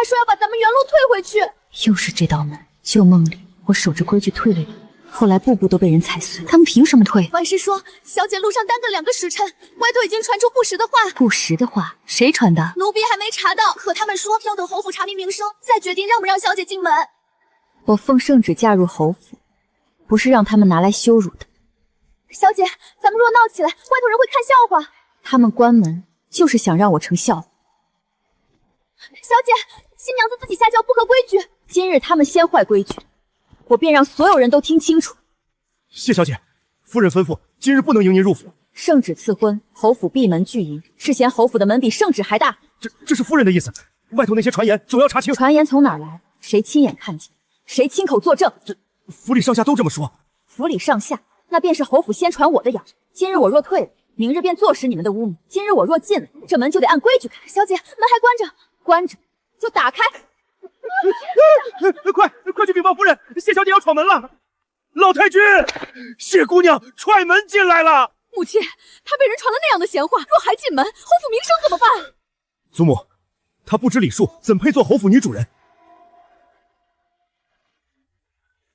还说要把咱们原路退回去。又是这道门，旧梦里我守着规矩退了一步，后来步步都被人踩碎，他们凭什么退？万师说，小姐路上耽搁2个时辰，外头已经传出不实的话。不实的话，谁传的？奴婢还没查到，可他们说要等侯府查明名声，再决定让不让小姐进门。我奉圣旨嫁入侯府，不是让他们拿来羞辱的。小姐，咱们若闹起来，外头人会看笑话。他们关门就是想让我成笑话。小姐，新娘子自己下轿不合规矩，今日他们先坏规矩，我便让所有人都听清楚。谢小姐，夫人吩咐，今日不能迎您入府。圣旨赐婚，侯府闭门拒迎，是嫌侯府的门比圣旨还大？这是夫人的意思。外头那些传言总要查清。传言从哪儿来？谁亲眼看见？谁亲口作证？府里上下都这么说。府里上下，那便是侯府先传我的谣。今日我若退了，明日便坐实你们的污名。今日我若进了，这门就得按规矩开。小姐，门还关着。关着就打开。快去禀报夫人，谢小姐要闯门了。老太君，谢姑娘踹门进来了。母亲，她被人传了那样的闲话，若还进门，侯府名声怎么办？祖母，她不知礼数，怎配做侯府女主人？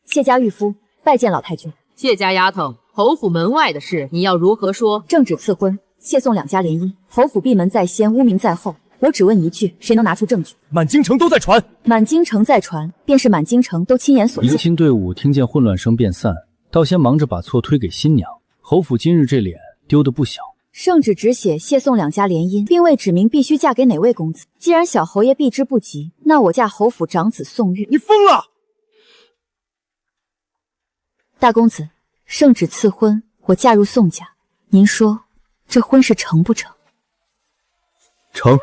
谢家御夫拜见老太君。谢家丫头，侯府门外的事你要如何说？正旨赐婚，谢宋2家联姻，侯府闭门在先，污名在后。我只问一句，谁能拿出证据？满京城都在传，满京城在传，便是满京城都亲眼所见。迎亲队伍听见混乱声便散，倒先忙着把错推给新娘。侯府今日这脸丢得不小。圣旨只写谢宋2家联姻，并未指明必须嫁给哪位公子。既然小侯爷避之不及，那我嫁侯府长子宋玉。你疯了！大公子，圣旨赐婚，我嫁入宋家，您说这婚事成不成？成。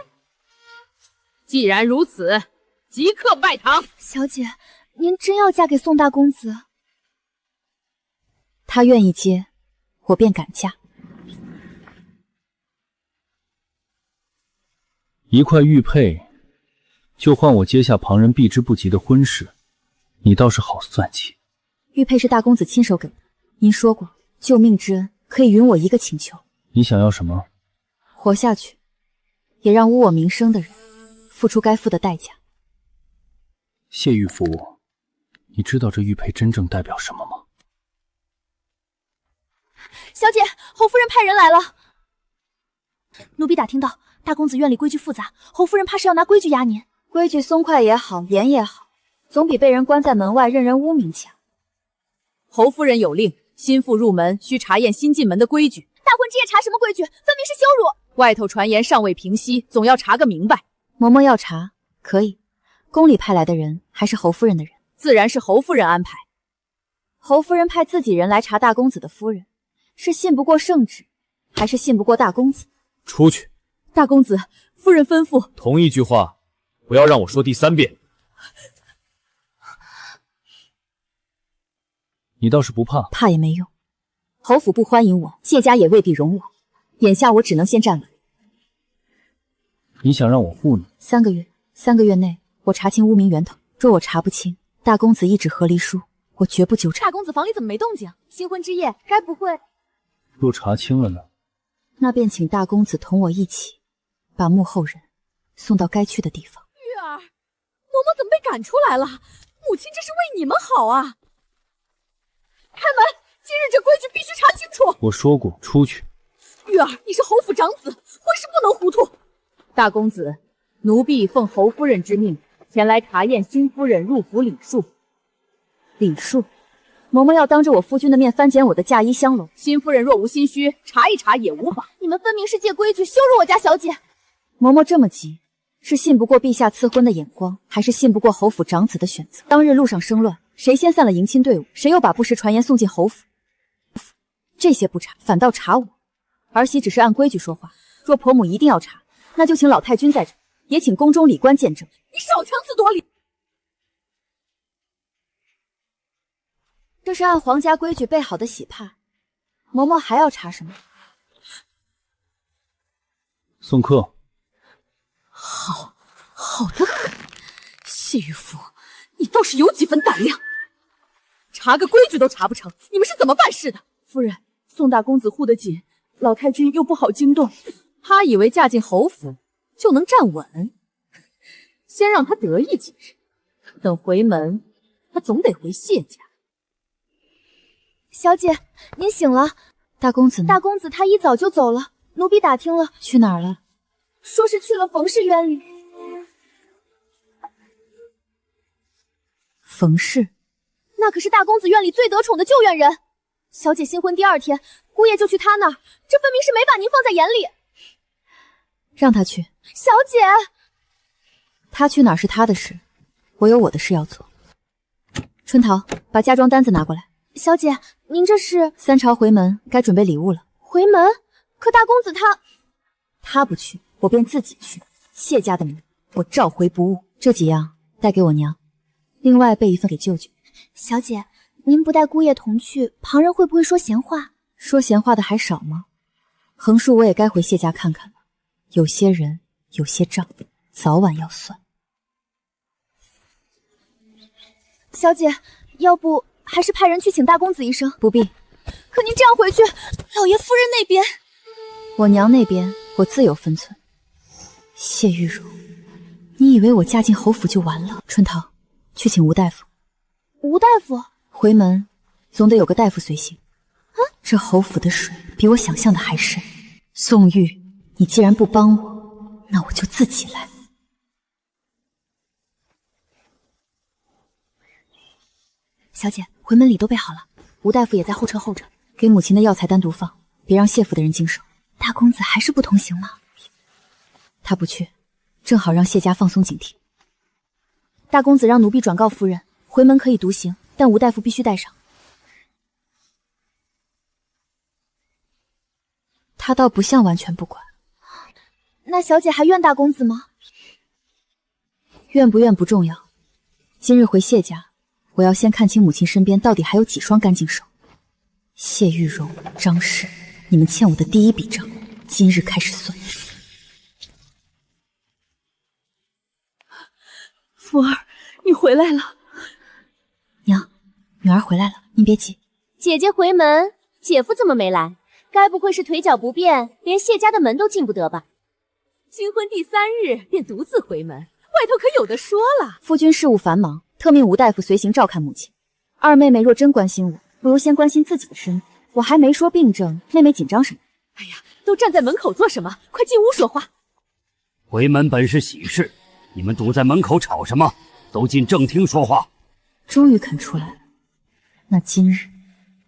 既然如此，即刻拜堂。小姐，您真要嫁给宋大公子？他愿意接，我便敢嫁。一块玉佩，就换我接下旁人避之不及的婚事，你倒是好算计。玉佩是大公子亲手给的，您说过救命之恩可以允我一个请求。你想要什么？活下去，也让污我名声的人付出该付的代价。谢玉夫，你知道这玉佩真正代表什么吗？小姐，侯夫人派人来了。奴婢打听到，大公子院里规矩复杂，侯夫人怕是要拿规矩压您。规矩松快也好，严也好，总比被人关在门外任人污名强。侯夫人有令，新妇入门需查验新进门的规矩。大婚之夜查什么规矩？分明是羞辱。外头传言尚未平息，总要查个明白。嬷嬷要查，可以。宫里派来的人还是侯夫人的人？自然是侯夫人安排。侯夫人派自己人来查大公子的夫人，是信不过圣旨，还是信不过大公子？出去。大公子，夫人吩咐。同一句话，不要让我说第3遍。你倒是不怕？怕也没用。侯府不欢迎我，谢家也未必容我。眼下我只能先站稳。你想让我护你？3个月，3个月内我查清污名源头。若我查不清，大公子一纸和离书，我绝不纠缠。大公子房里怎么没动静？新婚之夜，该不会……若查清了呢？那便请大公子同我一起，把幕后人送到该去的地方。玉儿，嬷嬷怎么被赶出来了？母亲这是为你们好啊！开门！今日这规矩必须查清楚。我说过，出去。玉儿，你是侯府长子，婚事不能糊涂。大公子，奴婢奉侯夫人之命，前来查验新夫人入府礼数。礼数？嬷嬷要当着我夫君的面翻检我的嫁衣香笼。新夫人若无心虚，查一查也无妨。你们分明是借规矩羞辱我家小姐。嬷嬷这么急，是信不过陛下赐婚的眼光，还是信不过侯府长子的选择？当日路上生乱，谁先散了迎亲队伍，谁又把不实传言送进侯府？这些不查，反倒查我。儿媳只是按规矩说话，若婆母一定要查，那就请老太君在这，也请宫中礼官见证。你少强词夺理！这是按皇家规矩备好的喜帕，嬷嬷还要查什么？送客。好的很，谢玉夫，你倒是有几分胆量，查个规矩都查不成，你们是怎么办事的？夫人，宋大公子护得紧，老太君又不好惊动，他以为嫁进侯府就能站稳。先让他得意几日，等回门，他总得回谢家。小姐，您醒了。大公子呢？大公子他一早就走了，奴婢打听了，去哪儿了？说是去了冯氏院里。冯氏，那可是大公子院里最得宠的救援人。小姐新婚第2天，姑爷就去他那儿，这分明是没把您放在眼里。让他去。小姐，他去哪儿是他的事，我有我的事要做。春桃，把嫁妆单子拿过来。小姐，您这是3朝回门，该准备礼物了。回门？可大公子他不去，我便自己去。谢家的门，我召回不误。这几样带给我娘，另外备一份给舅舅。小姐，您不带姑爷同去，旁人会不会说闲话？说闲话的还少吗？横竖我也该回谢家看看了。有些人，有些账，早晚要算。小姐，要不还是派人去请大公子一声？不必。可您这样回去，老爷夫人那边……我娘那边，我自有分寸。谢玉茹，你以为我嫁进侯府就完了？春桃，去请吴大夫。吴大夫？回门总得有个大夫随行。这侯府的水比我想象的还深。宋玉，你既然不帮我，那我就自己来。小姐，回门礼都备好了，吴大夫也在后车候着。给母亲的药材单独放，别让谢府的人经手。大公子还是不同行吗？他不去，正好让谢家放松警惕。大公子让奴婢转告夫人，回门可以独行，但吴大夫必须带上。他倒不像完全不管。那小姐还怨大公子吗？怨不怨不重要，今日回谢家，我要先看清母亲身边到底还有几双干净手。谢玉荣、张氏，你们欠我的第一笔账，今日开始算。福儿，你回来了。娘，女儿回来了，您别急。姐姐回门，姐夫怎么没来？该不会是腿脚不便，连谢家的门都进不得吧？新婚第3日便独自回门，外头可有的说了。夫君事务繁忙，特命吴大夫随行照看母亲。二妹妹若真关心我，不如先关心自己的身子。我还没说病症，妹妹紧张什么？哎呀，都站在门口做什么？快进屋说话。回门本是喜事，你们堵在门口吵什么？都进正厅说话。终于肯出来了，那今日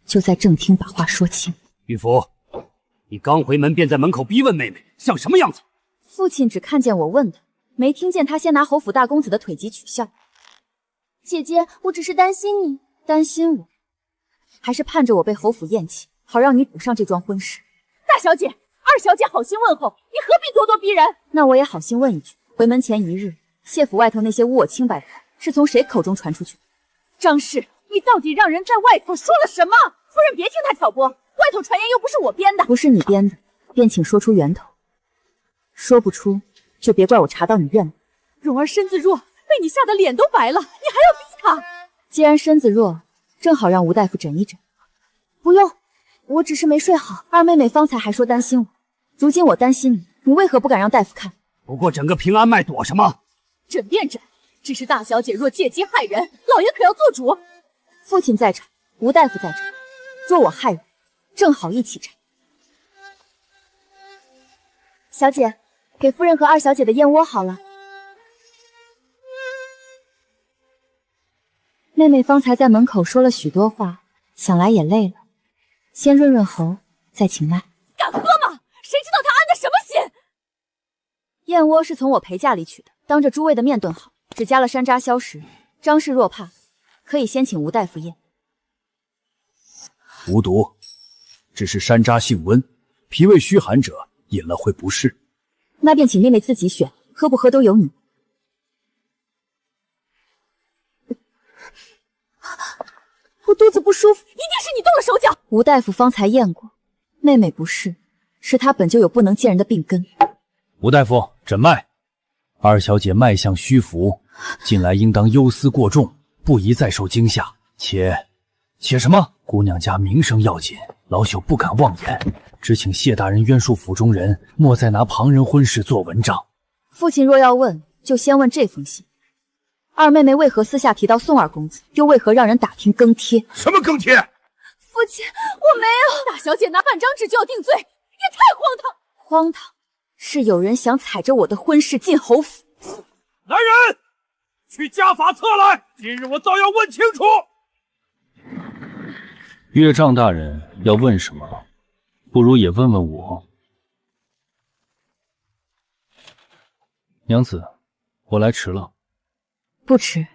就在正厅把话说清。玉福，你刚回门便在门口逼问妹妹，像什么样子？父亲只看见我问他，没听见他先拿侯府大公子的腿疾取笑。姐姐，我只是担心你。担心我？还是盼着我被侯府厌弃，好让你补上这桩婚事？大小姐、二小姐好心问候，你何必咄咄逼人？那我也好心问一句，回门前1日，谢府外头那些污我清白的话，是从谁口中传出去的？张氏，你到底让人在外头说了什么？夫人别听他挑拨，外头传言又不是我编的。不是你编的，便请说出源头。说不出，就别怪我查到你认了。蓉儿身子弱，被你吓得脸都白了，你还要逼她？既然身子弱，正好让吴大夫诊一诊。不用，我只是没睡好。二妹妹方才还说担心我，如今我担心你，你为何不敢让大夫看？不过整个平安脉躲什么？诊便诊，只是大小姐若借机害人，老爷可要做主。父亲在场，吴大夫在场，若我害人，正好一起查。小姐，给夫人和二小姐的燕窝好了。妹妹方才在门口说了许多话，想来也累了，先润润喉，再请脉。敢喝吗？谁知道她安的什么心？燕窝是从我陪嫁里取的，当着诸位的面炖好，只加了山楂消食。张氏若怕，可以先请吴大夫验。无毒，只是山楂性温，脾胃虚寒者饮了会不适。那便请妹妹自己选，喝不喝都由你。我肚子不舒服，一定是你动了手脚。吴大夫方才验过，妹妹不适，是她本就有不能见人的病根。吴大夫诊脉，二小姐脉象虚浮，近来应当忧思过重，不宜再受惊吓。且什么？姑娘家名声要紧，老朽不敢妄言，只请谢大人约束府中人，莫再拿旁人婚事做文章。父亲若要问，就先问这封信：二妹妹为何私下提到宋二公子，又为何让人打听更帖？什么更帖？父亲，我没有。大小姐拿半张纸就要定罪，也太荒唐！荒唐是有人想踩着我的婚事进侯府。来人，去家法册来！今日我倒要问清楚。岳丈大人要问什么，不如也问问我。娘子，我来迟了。不迟，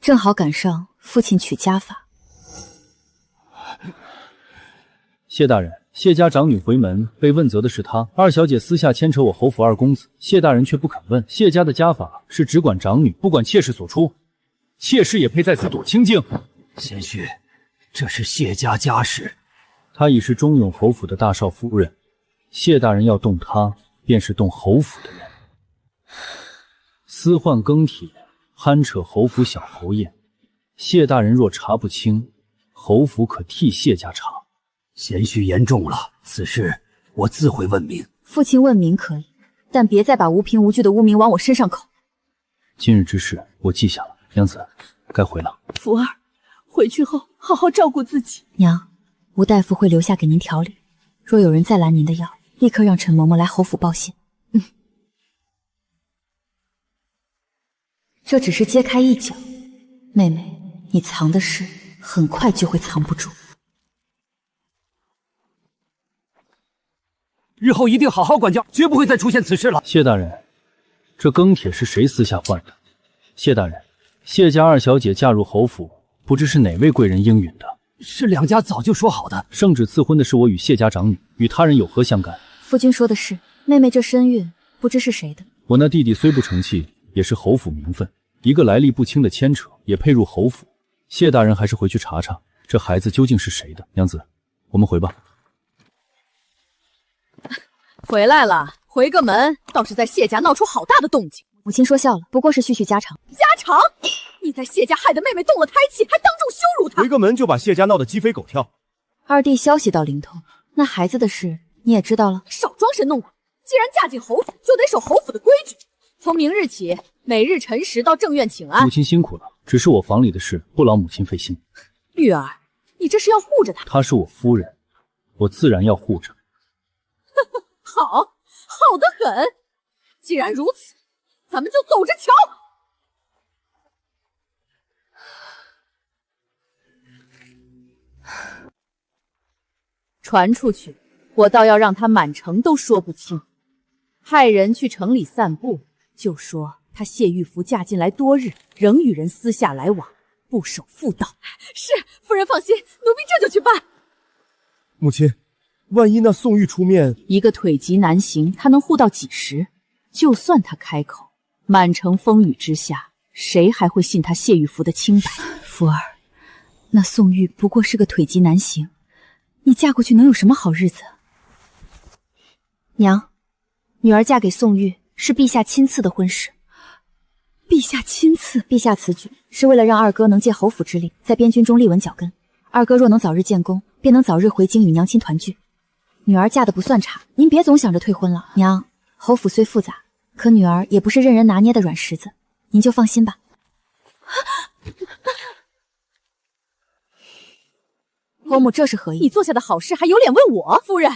正好赶上父亲取家法。谢大人，谢家长女回门，被问责的是她。二小姐私下牵扯我侯府二公子，谢大人却不肯问。谢家的家法是只管长女，不管妾室所出，妾室也配在此躲清静。贤婿，这是谢家家事。她已是忠永侯府的大少夫人，谢大人要动她，便是动侯府的人。私换更帖，酣扯侯府小侯宴，谢大人若查不清，侯府可替谢家查。贤婿言重了，此事我自会问明。父亲问明可以，但别再把无凭无据的污名往我身上扣。今日之事我记下了，娘子，该回了。福儿，回去后好好照顾自己。娘，吴大夫会留下给您调理，若有人再拦您的药，立刻让陈嬷嬷来侯府报信。这只是揭开一角，妹妹，你藏的事很快就会藏不住。日后一定好好管教，绝不会再出现此事了。谢大人，这更帖是谁私下换的？谢大人，谢家二小姐嫁入侯府，不知是哪位贵人应允的？是两家早就说好的。圣旨赐婚的是我与谢家长女，与他人有何相干？夫君说的是，妹妹这身孕不知是谁的。我那弟弟虽不成器，也是侯府名分，一个来历不清的牵扯，也配入侯府。谢大人还是回去查查，这孩子究竟是谁的。娘子，我们回吧。回来了，回个门，倒是在谢家闹出好大的动静。母亲说笑了，不过是叙叙家常。家常？你在谢家害得妹妹动了胎气，还当众羞辱她。回个门就把谢家闹得鸡飞狗跳。二弟消息倒灵通，那孩子的事你也知道了？少装神弄鬼！既然嫁进侯府，就得守侯府的规矩。从明日起，每日辰时到正院请安。母亲辛苦了，只是我房里的事，不劳母亲费心。玉儿，你这是要护着她？她是我夫人，我自然要护着。好，好得很。既然如此，咱们就走着瞧。传出去，我倒要让他满城都说不清。派人去城里散步，就说她谢玉福嫁进来多日，仍与人私下来往，不守妇道。是，夫人放心，奴婢这就去办。母亲，万一那宋玉出面，一个腿疾难行，他能护到几时？就算他开口，满城风雨之下，谁还会信他谢玉福的清白？福儿，那宋玉不过是个腿疾难行，你嫁过去能有什么好日子？娘，女儿嫁给宋玉是陛下亲赐的婚事。陛下亲赐？陛下此举是为了让二哥能借侯府之力，在边军中立稳脚跟。二哥若能早日建功，便能早日回京与娘亲团聚。女儿嫁得不算差，您别总想着退婚了。娘，侯府虽复杂，可女儿也不是任人拿捏的软石子，您就放心吧。婆母这是何意？你做下的好事还有脸问我？夫人，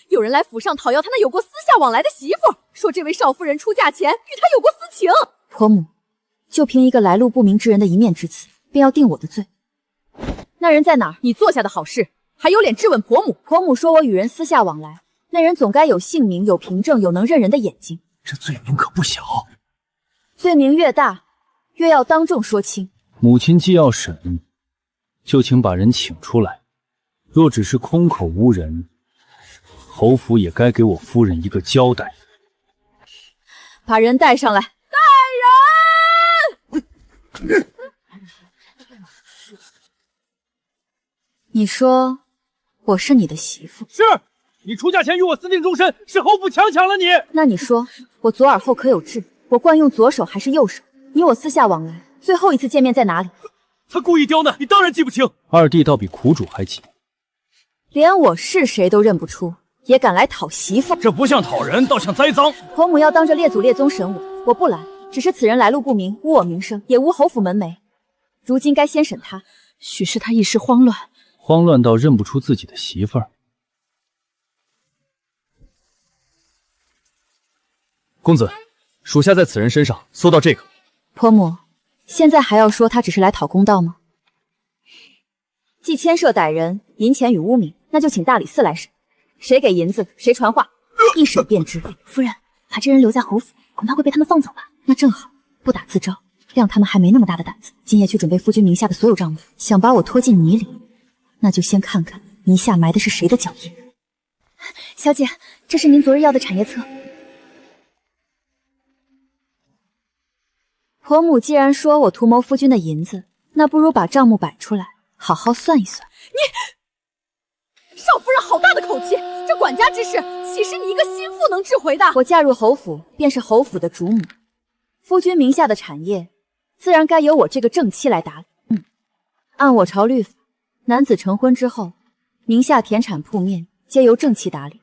有人来府上讨要他那有过私下往来的媳妇，说这位少夫人出嫁前与他有过私情。婆母，就凭一个来路不明之人的一面之词，便要定我的罪？那人在哪儿？你做下的好事还有脸质问婆母？婆母说我与人私下往来，那人总该有姓名、有凭证、有能认人的眼睛。这罪名可不小。罪名越大，越要当众说清。母亲既要审，就请把人请出来。若只是空口无人，侯府也该给我夫人一个交代。把人带上来。带人！你说我是你的媳妇？是你出嫁前与我私定终身，是侯府强抢了你。那你说我左耳后可有痣？我惯用左手还是右手？你我私下往来，最后一次见面在哪里？他故意刁难你，当然记不清。二弟倒比苦主还急，连我是谁都认不出，也敢来讨媳妇？这不像讨人，倒像栽赃。婆母要当着列祖列宗审我，我不来，只是此人来路不明，污我名声，也污侯府门楣。如今该先审他。许是他一时慌乱，慌乱到认不出自己的媳妇儿。公子，属下在此人身上搜到这个。婆母，现在还要说他只是来讨公道吗？既牵涉歹人、银钱与污名，那就请大理寺来审，谁给银子，谁传话，一审便知。夫人，把这人留在侯府，恐怕会被他们放走吧？那正好，不打自招，让他们还没那么大的胆子。今夜去准备夫君名下的所有账目，想把我拖进泥里，那就先看看泥下埋的是谁的脚印。小姐，这是您昨日要的产业册。婆母既然说我图谋夫君的银子，那不如把账目摆出来，好好算一算。少夫人好大的口气！这管家之事，岂是你一个心腹能智回的？我嫁入侯府，便是侯府的主母，夫君名下的产业，自然该由我这个正妻来打理。按我朝律法，男子成婚之后，名下田产铺面皆由正妻打理。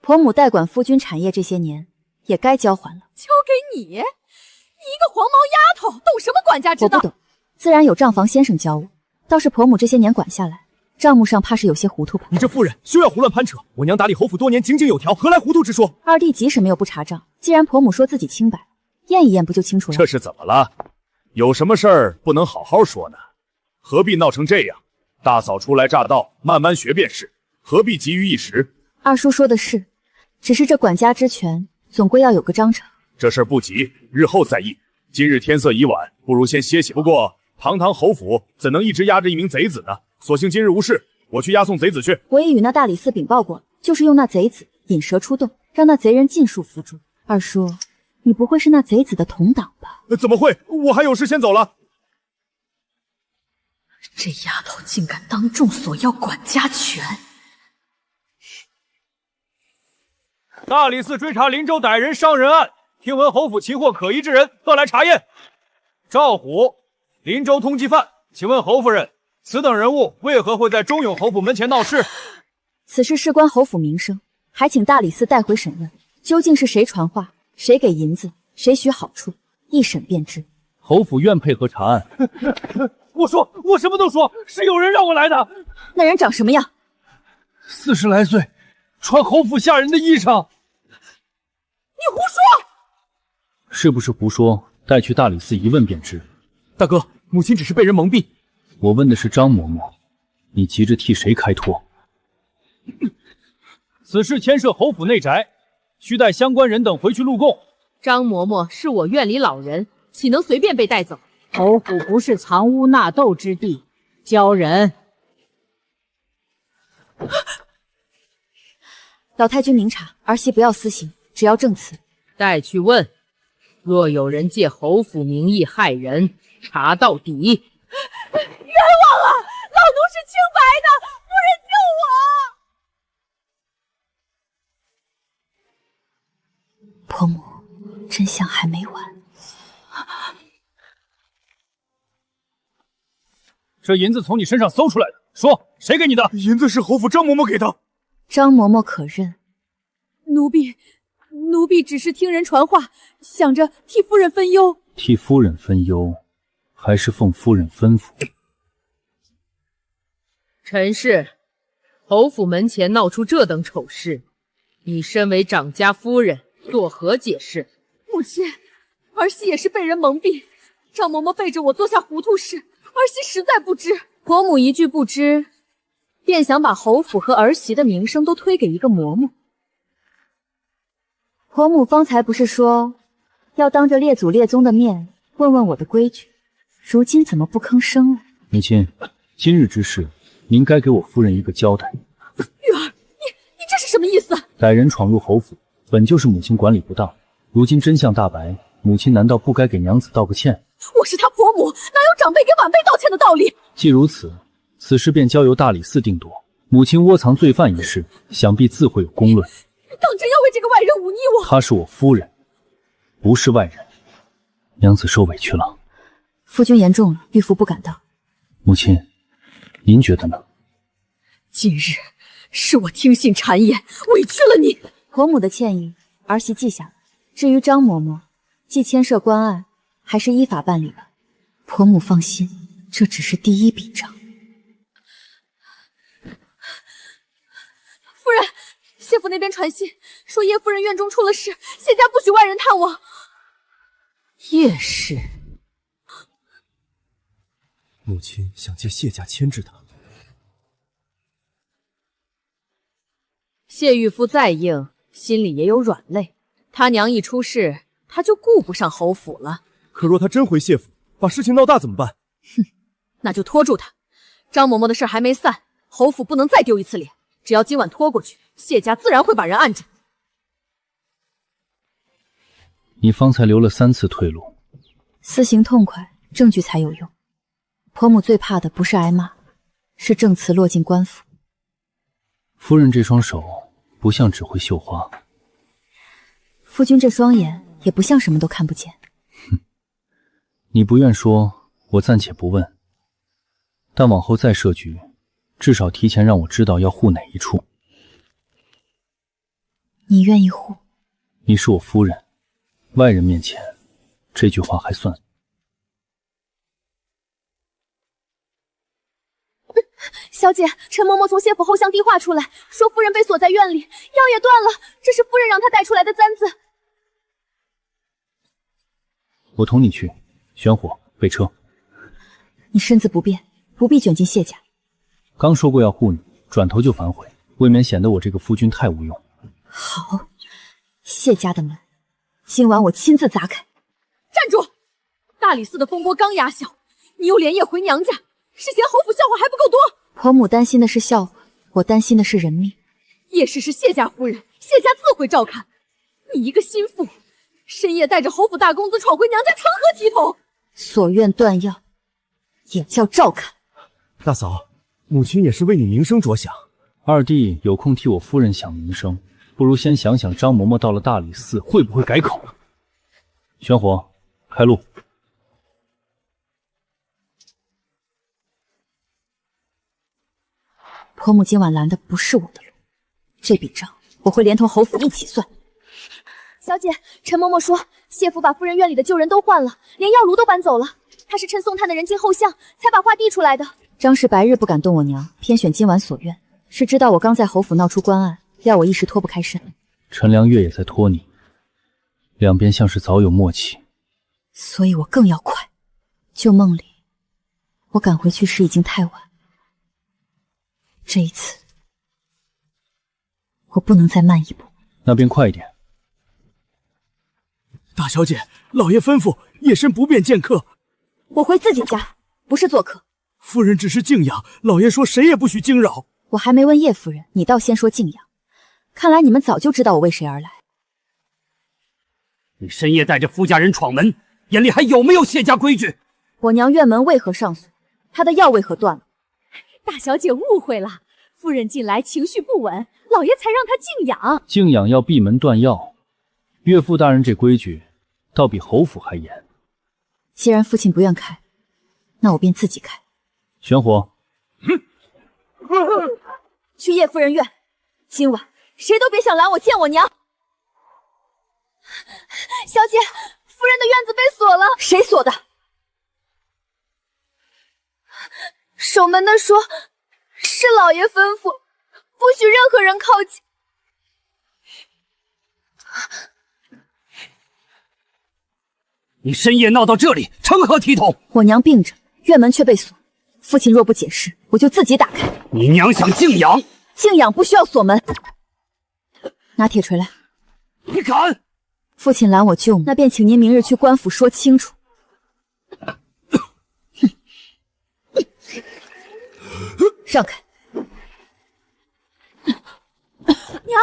婆母代管夫君产业这些年，也该交还了。交给你？你一个黄毛丫头，懂什么管家之道？我不懂，自然有账房先生教我。倒是婆母这些年管下来，账目上怕是有些糊涂吧？你这妇人休要胡乱攀扯，我娘打理侯府多年，井井有条，何来糊涂之说？二弟即使没有不查账，既然婆母说自己清白，验一验不就清楚了？这是怎么了？有什么事儿不能好好说呢？何必闹成这样？大嫂初来乍到，慢慢学便是，何必急于一时？二叔说的是，只是这管家之权，总归要有个章程。这事儿不急，日后再议。今日天色已晚，不如先歇息。不过，堂堂侯府怎能一直压着一名贼子呢？所幸今日无事，我去押送贼子去。我已与那大理寺禀报过了，就是用那贼子引蛇出洞，让那贼人尽数伏诛。二叔，你不会是那贼子的同党吧？怎么会？我还有事先走了。这丫头竟敢当众索要管家权！大理寺追查林州歹人伤人案，听闻侯府擒获可疑之人，特来查验。赵虎，林州通缉犯，请问侯夫人，此等人物为何会在忠永侯府门前闹事？此事事关侯府名声，还请大理寺带回审问。究竟是谁传话，谁给银子，谁许好处，一审便知。侯府愿配合查案。我说，我什么都说，是有人让我来的。那人长什么样？40来岁，穿侯府下人的衣裳。你胡说！是不是胡说？带去大理寺一问便知。大哥，母亲只是被人蒙蔽。我问的是张嬷嬷，你急着替谁开脱？此事牵涉侯府内宅，需带相关人等回去录供。张嬷嬷是我院里老人，岂能随便被带走？侯府不是藏污纳垢之地，交人。老太君明察，儿媳不要私刑，只要证词。带去问，若有人借侯府名义害人，查到底。冤枉啊！老奴是清白的，夫人救我！婆母，真相还没完。这银子从你身上搜出来的，说谁给你的？银子是侯府张嬷嬷给的。张嬷嬷可认？奴婢只是听人传话，想着替夫人分忧。替夫人分忧，还是奉夫人吩咐？陈氏，侯府门前闹出这等丑事，你身为长家夫人，作何解释？母亲，儿媳也是被人蒙蔽，张嬷嬷背着我做下糊涂事，儿媳实在不知。婆母一句不知，便想把侯府和儿媳的名声都推给一个嬷嬷。婆母方才不是说要当着列祖列宗的面问问我的规矩，如今怎么不吭声了？母亲，今日之事，您该给我夫人一个交代。玉儿，你这是什么意思？歹人闯入侯府，本就是母亲管理不当，如今真相大白，母亲难道不该给娘子道个歉？我是她婆母，哪有长辈给晚辈道歉的道理？既如此，此事便交由大理寺定夺。母亲窝藏罪犯一事，想必自会有公论。当真要为这个外人忤逆我？她是我夫人，不是外人。娘子受委屈了。夫君言重了，玉妇不敢当。母亲，您觉得呢？今日是我听信谗言，委屈了你。婆母的歉意，儿媳记下了。至于张嬷嬷，既牵涉关案，还是依法办理吧。婆母放心，这只是第一笔账。夫人，谢府那边传信说叶夫人院中出了事，谢家不许外人探望。叶氏，母亲想借谢家牵制他。谢玉夫再硬，心里也有软肋。他娘一出事，他就顾不上侯府了。可若他真回谢府，把事情闹大怎么办？哼，那就拖住他。张嬷嬷的事还没散，侯府不能再丢一次脸。只要今晚拖过去，谢家自然会把人按着。你方才留了3次退路，私刑痛快，证据才有用。婆母最怕的不是挨骂，是证词落进官府。夫人这双手不像只会绣花，夫君这双眼也不像什么都看不见。哼，你不愿说，我暂且不问。但往后再设局，至少提前让我知道要护哪一处。你愿意护？你是我夫人，外人面前，这句话还算。小姐，陈嬷嬷从谢府后巷递话出来，说夫人被锁在院里，药也断了，这是夫人让她带出来的簪子。我同你去，玄火备车。你身子不便，不必卷进谢家。刚说过要护你，转头就反悔，未免显得我这个夫君太无用。好，谢家的门，今晚我亲自砸开。站住！大理寺的风波刚压小，你又连夜回娘家，是嫌侯府笑话还不够多？婆母担心的是笑话，我担心的是人命。叶氏是谢家夫人，谢家自会照看。你一个心腹，深夜带着侯府大公子闯回娘家，成何体统？锁院断药，也叫照看。大嫂，母亲也是为你名声着想。二弟有空替我夫人想名声，不如先想想张嬷嬷到了大理寺会不会改口。玄火，开路。婆母今晚拦的不是我的路，这笔账我会连同侯府一起算。小姐，陈嬷嬷说谢府把夫人院里的旧人都换了，连药炉都搬走了。她是趁送炭的人进后巷，才把话递出来的。张氏白日不敢动我娘，偏选今晚锁院，是知道我刚在侯府闹出官案，料我一时脱不开身。陈良月也在拖你，两边像是早有默契，所以我更要快。旧梦里，我赶回去时已经太晚。这一次，我不能再慢一步。那边快一点。大小姐，老爷吩咐夜深不便见客。我回自己家，不是做客。夫人只是静养，老爷说谁也不许惊扰。我还没问叶夫人，你倒先说静养。看来你们早就知道我为谁而来。你深夜带着夫家人闯门，眼里还有没有谢家规矩？我娘院门为何上锁？她的药为何断了？大小姐误会了，夫人近来情绪不稳，老爷才让她静养。静养要闭门断药，岳父大人这规矩，倒比侯府还严。既然父亲不愿开，那我便自己开。玄火，去叶夫人院，今晚谁都别想拦我见我娘。小姐，夫人的院子被锁了。谁锁的？守门的说，是老爷吩咐，不许任何人靠近。你深夜闹到这里，成何体统？我娘病着，院门却被锁。父亲若不解释，我就自己打开。你娘想静养？静养不需要锁门。拿铁锤来。你敢？父亲拦我救母，那便请您明日去官府说清楚。让开！娘，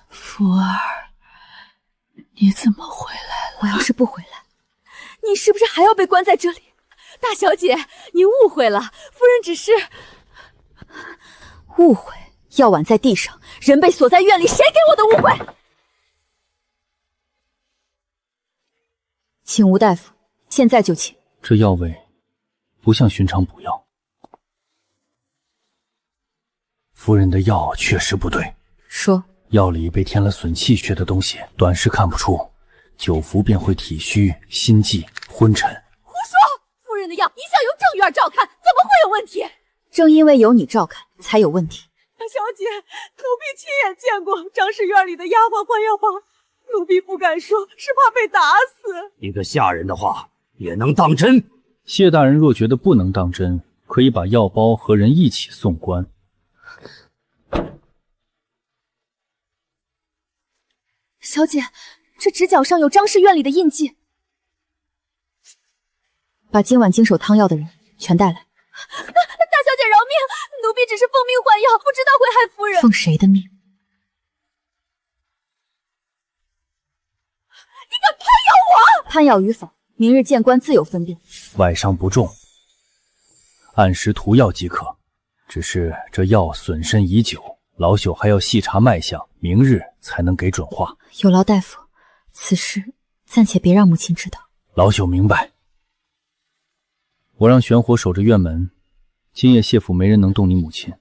福儿，你怎么回来了？我要是不回来，你是不是还要被关在这里？大小姐，您误会了，夫人只是……误会？药碗在地上，人被锁在院里，谁给我的误会？请吴大夫，现在就请。这药味不像寻常补药，夫人的药确实不对。说，药里被添了损气血的东西，短时看不出，久服便会体虚、心悸、昏沉。胡说！夫人的药一向由郑玉儿照看，怎么会有问题？正因为有你照看，才有问题。小姐，奴婢亲眼见过张氏院里的丫鬟换药房，奴婢不敢说，是怕被打死。一个下人的话也能当真？谢大人若觉得不能当真，可以把药包和人一起送官。小姐，这指甲上有张氏院里的印记。把今晚经手汤药的人全带来。大小姐饶命，奴婢只是奉命换药，不知道会害夫人。奉谁的命？你敢攀咬我？攀咬与否，明日见官自有分辨。外伤不重，按时涂药即可。只是这药损身已久，老朽还要细查脉象，明日才能给准话。有劳大夫，此事暂且别让母亲知道。老朽明白。我让玄火守着院门，今夜谢府没人能动你母亲。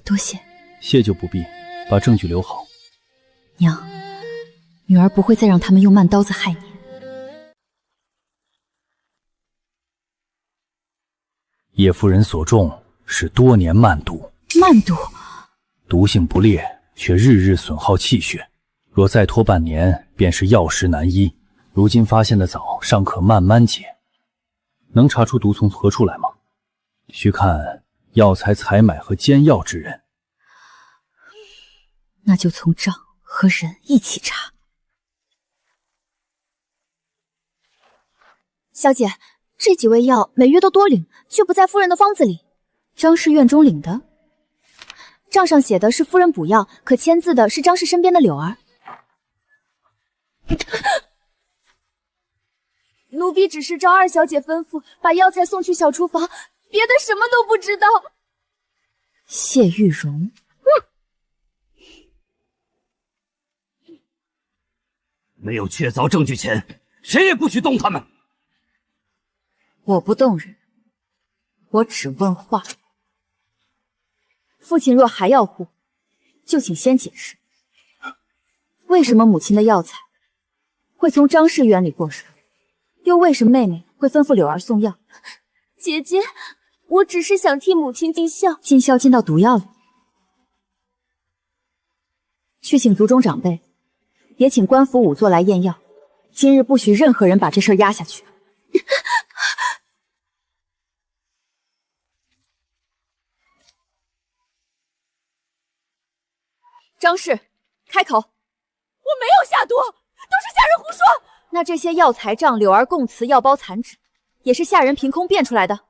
多谢。谢就不必，把证据留好。娘，女儿不会再让他们用慢刀子害你。叶夫人所中是多年慢毒，慢毒，毒性不烈，却日日损耗气血。若再拖半年，便是药石难医。如今发现的早，尚可慢慢解。能查出毒从何处来吗？须看药材采买和煎药之人。那就从账和人一起查。小姐，这几味药每月都多领，却不在夫人的方子里。张氏院中领的？账上写的是夫人补药，可签字的是张氏身边的柳儿。奴婢只是照二小姐吩咐，把药材送去小厨房，别的什么都不知道。谢玉荣，没有确凿证据前，谁也不许动他们。我不动人，我只问话。父亲若还要护，就请先解释，为什么母亲的药材会从张氏院里过水？又为什么妹妹会吩咐柳儿送药？姐姐，我只是想替母亲尽孝。尽孝尽到毒药里。去请族中长辈，也请官府仵作来验药。今日不许任何人把这事儿压下去。张氏，开口。我没有下毒，都是下人胡说。那这些药材账、柳儿供词、药包残纸，也是下人凭空变出来的。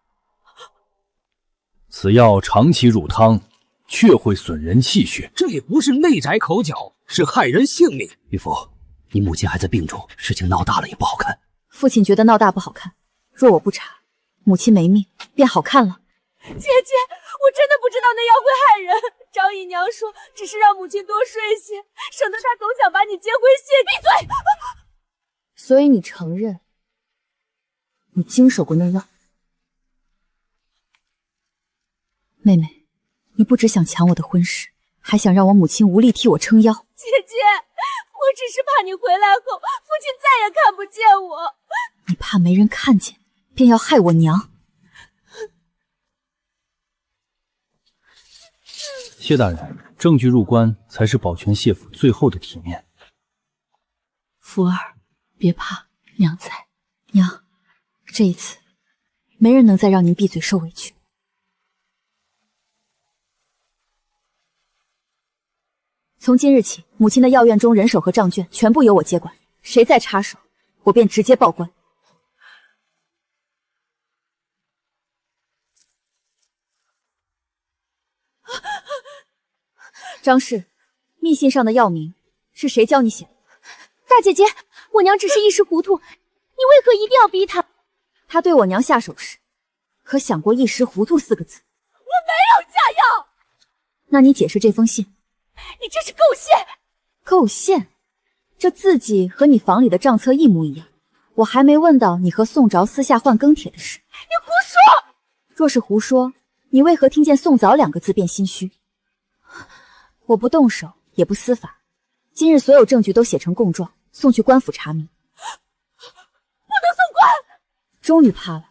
此药长期入汤，确会损人气血。这也不是内宅口角，是害人性命。玉父，你母亲还在病中，事情闹大了也不好看。父亲觉得闹大不好看，若我不查，母亲没命便好看了。姐姐，我真的不知道那药会害人。张姨娘说，只是让母亲多睡些，省得她总想把你接回谢。闭嘴！所以你承认，你经手过那药？妹妹，你不只想抢我的婚事，还想让我母亲无力替我撑腰。姐姐，我只是怕你回来后，父亲再也看不见我。你怕没人看见，便要害我娘。谢大人，证据入关才是保全谢府最后的体面。福儿，别怕，娘在。娘，这一次，没人能再让您闭嘴受委屈。从今日起，母亲的药院中人手和账卷全部由我接管，谁再插手，我便直接报官。张氏，密信上的药名是谁教你写的？大姐姐，我娘只是一时糊涂，你为何一定要逼她？她对我娘下手时，可想过一时糊涂4个字？我没有下药。那你解释这封信。你这是构陷！构陷？这字迹和你房里的账册一模一样。我还没问到你和宋凿私下换庚帖的事。你胡说！若是胡说，你为何听见宋凿2个字便心虚？我不动手，也不司法，今日所有证据都写成供状，送去官府查明。不能送官！终于怕了。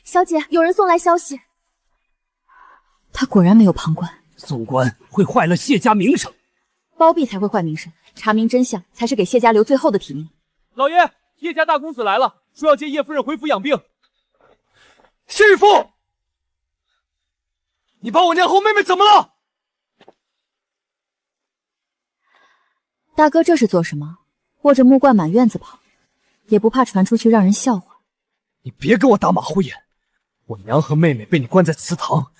小姐，有人送来消息。他果然没有旁观，送官会坏了谢家名声。包庇才会坏名声，查明真相才是给谢家留最后的体面。老爷，叶家大公子来了，说要接叶夫人回府养病。谢玉父，你把我娘和我妹妹怎么了？大哥这是做什么？握着木棍满院子跑，也不怕传出去让人笑话。你别跟我打马虎眼，我娘和妹妹被你关在祠堂，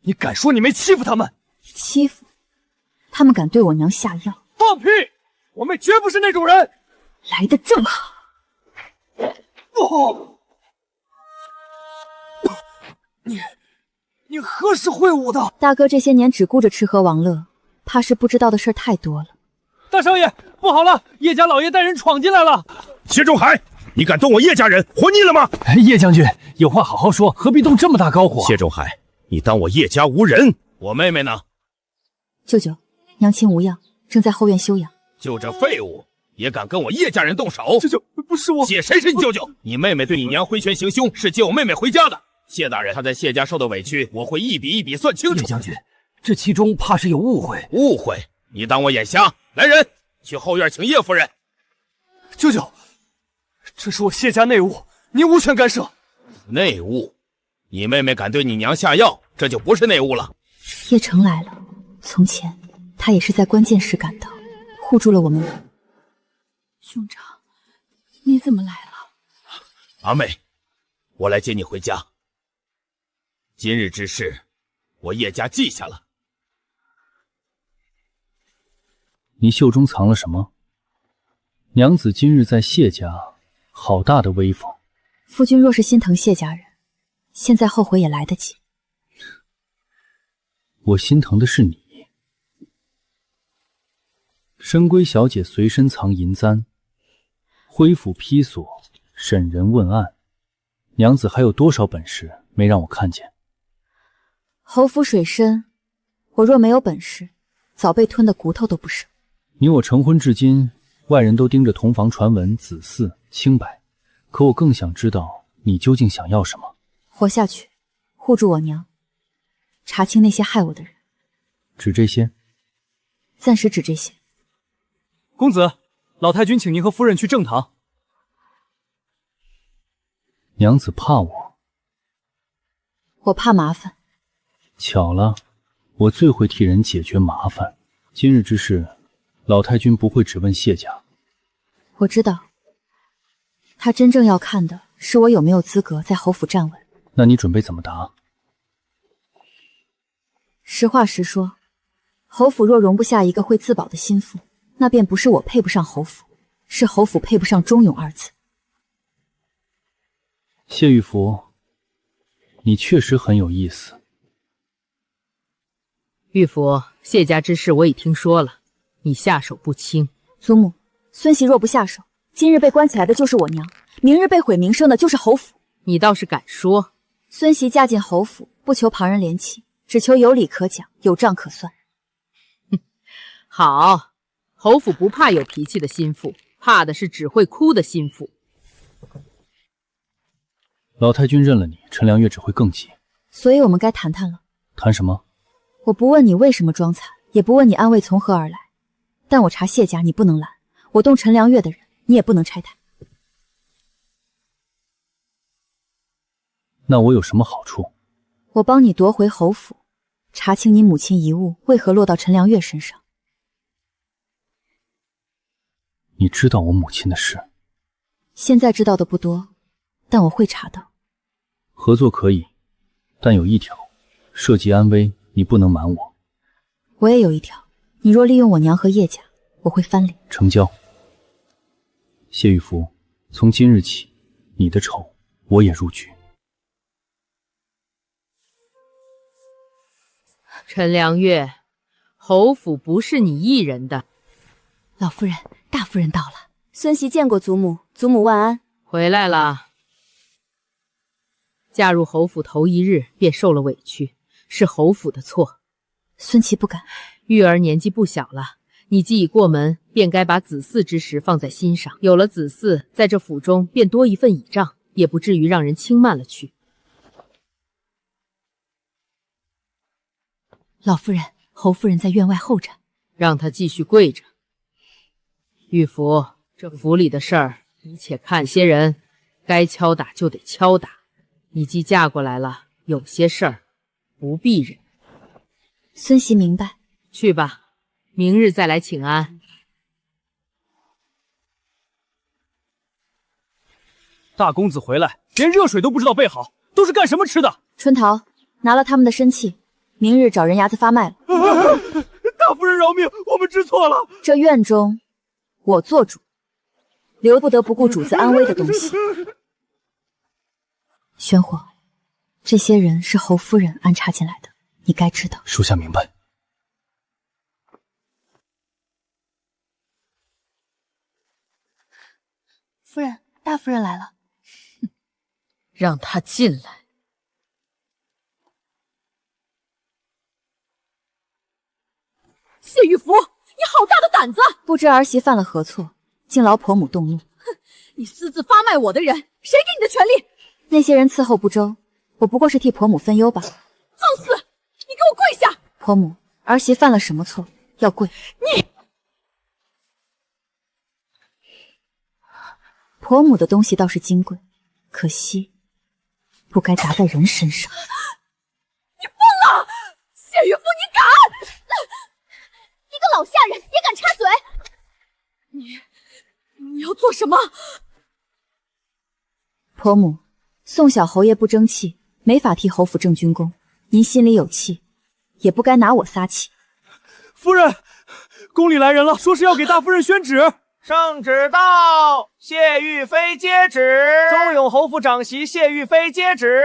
你敢说你没欺负他们？欺负？他们敢对我娘下药？放屁！我妹绝不是那种人。来得正好。不，你何时会武的？大哥这些年只顾着吃喝玩乐，怕是不知道的事太多了。大少爷，不好了！叶家老爷带人闯进来了。谢仲海，你敢动我叶家人，活腻了吗？叶将军，有话好好说，何必动这么大高火？谢仲海，你当我叶家无人？我妹妹呢？舅舅，娘亲无恙，正在后院休养。就这废物也敢跟我叶家人动手？舅舅，不是我。谢谁是你舅舅？你妹妹对你娘挥拳行凶，是接我妹妹回家的。谢大人，她在谢家受的委屈，我会一笔一笔算清楚。叶将军，这其中怕是有误会。误会？你当我眼瞎？来人，去后院请叶夫人。舅舅，这是我谢家内务，您无权干涉。内务？你妹妹敢对你娘下药，这就不是内务了。叶城来了，从前他也是在关键时赶到，护住了我们。兄长，你怎么来了？阿妹，我来接你回家。今日之事，我叶家记下了。你袖中藏了什么？娘子今日在谢家，好大的威风。夫君若是心疼谢家人，现在后悔也来得及。我心疼的是你。深闺小姐随身藏银簪，恢府批锁，审人问案，娘子还有多少本事没让我看见？侯府水深，我若没有本事，早被吞的骨头都不剩。你我成婚至今，外人都盯着同房传闻子嗣清白，可我更想知道你究竟想要什么。活下去，护住我娘，查清那些害我的人。只这些？暂时只这些。公子，老太君请您和夫人去正堂。娘子怕我？我怕麻烦。巧了，我最会替人解决麻烦。今日之事，老太君不会只问谢家。我知道，他真正要看的是我有没有资格在侯府站稳。那你准备怎么答？实话实说，侯府若容不下一个会自保的心腹，那便不是我配不上侯府，是侯府配不上忠勇二字。谢玉福，你确实很有意思。玉福，谢家之事我已听说了，你下手不轻。祖母，孙媳若不下手，今日被关起来的就是我娘，明日被毁名声的就是侯府。你倒是敢说。孙媳嫁进侯府，不求旁人怜弃，只求有理可讲，有账可算。好，侯府不怕有脾气的心腹，怕的是只会哭的心腹。老太君认了你，陈良月只会更急。所以我们该谈谈了。谈什么？我不问你为什么装惨，也不问你安慰从何而来，但我查谢家你不能拦，我动陈良月的人你也不能拆台。那我有什么好处？我帮你夺回侯府，查清你母亲遗物为何落到陈良月身上。你知道我母亲的事？现在知道的不多，但我会查到。合作可以，但有一条，涉及安危，你不能瞒我。我也有一条，你若利用我娘和叶家，我会翻脸。成交。谢玉福，从今日起，你的仇我也入局。陈良月，侯府不是你一人的。老夫人、大夫人到了。孙媳见过祖母，祖母万安。回来了。嫁入侯府头一日便受了委屈，是侯府的错。孙琦不敢。玉儿年纪不小了，你既已过门，便该把子嗣之实放在心上。有了子嗣，在这府中便多一份倚仗，也不至于让人轻慢了去。老夫人，侯夫人在院外候着，让她继续跪着。玉福，这府里的事儿，你且看些人，该敲打就得敲打。你既嫁过来了，有些事儿不必忍。孙媳明白。去吧。明日再来请安。大公子回来，连热水都不知道备好，都是干什么吃的？春桃拿了他们的生气，明日找人牙子发卖了。大夫人饶命，我们知错了。这院中，我做主，留不得不顾主子安危的东西。玄火，这些人是侯夫人安插进来的，你该知道。属下明白。夫人，大夫人来了。让她进来。谢玉福，你好大的胆子！不知儿媳犯了何错，竟劳婆母动怒。哼，你私自发卖我的人，谁给你的权利？那些人伺候不周，我不过是替婆母分忧罢了。放肆！你给我跪下！婆母，儿媳犯了什么错，要跪？你！婆母的东西倒是金贵，可惜不该砸在人身上。你疯了！谢玉福，你敢！一个老下人也敢插嘴？你要做什么？婆母，宋小侯爷不争气，没法替侯府正军功。您心里有气，也不该拿我撒气。夫人，宫里来人了，说是要给大夫人宣旨。圣旨到，谢玉妃接旨。忠勇侯府长媳谢玉妃接旨。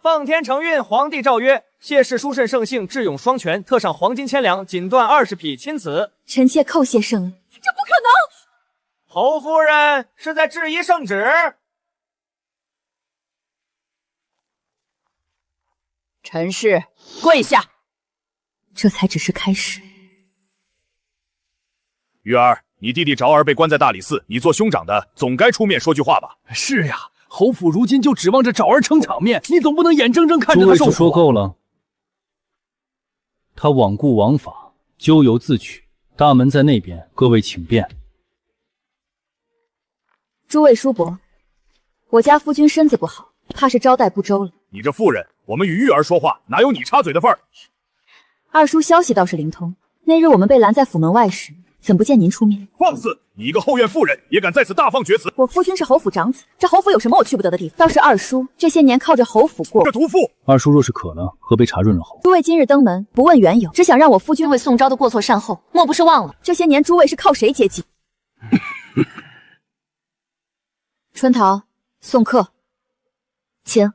奉天承运，皇帝诏曰：谢氏殊甚盛幸，智勇双全，特赏黄金千两，锦缎20匹，钦此。臣妾叩谢圣恩。这不可能！侯夫人是在质疑圣旨。陈氏，跪下。这才只是开始。玉儿，你弟弟着儿被关在大理寺，你做兄长的总该出面说句话吧？是呀，侯府如今就指望着着儿撑场面，你总不能眼睁睁看着他受苦。诸位就说够了。他罔顾王法，咎由自取。大门在那边，各位请便。诸位叔伯，我家夫君身子不好，怕是招待不周了。你这妇人，我们与玉儿说话，哪有你插嘴的份儿？二叔消息倒是灵通，那日我们被拦在府门外时，怎不见您出面？放肆！你一个后院妇人，也敢在此大放厥词！我夫君是侯府长子，这侯府有什么我去不得的地方？倒是二叔这些年靠着侯府过，这屠夫！二叔若是渴了，喝杯茶润润喉。诸位今日登门，不问缘由，只想让我夫君为宋昭的过错善后，莫不是忘了这些年诸位是靠谁接济？春桃，送客，请。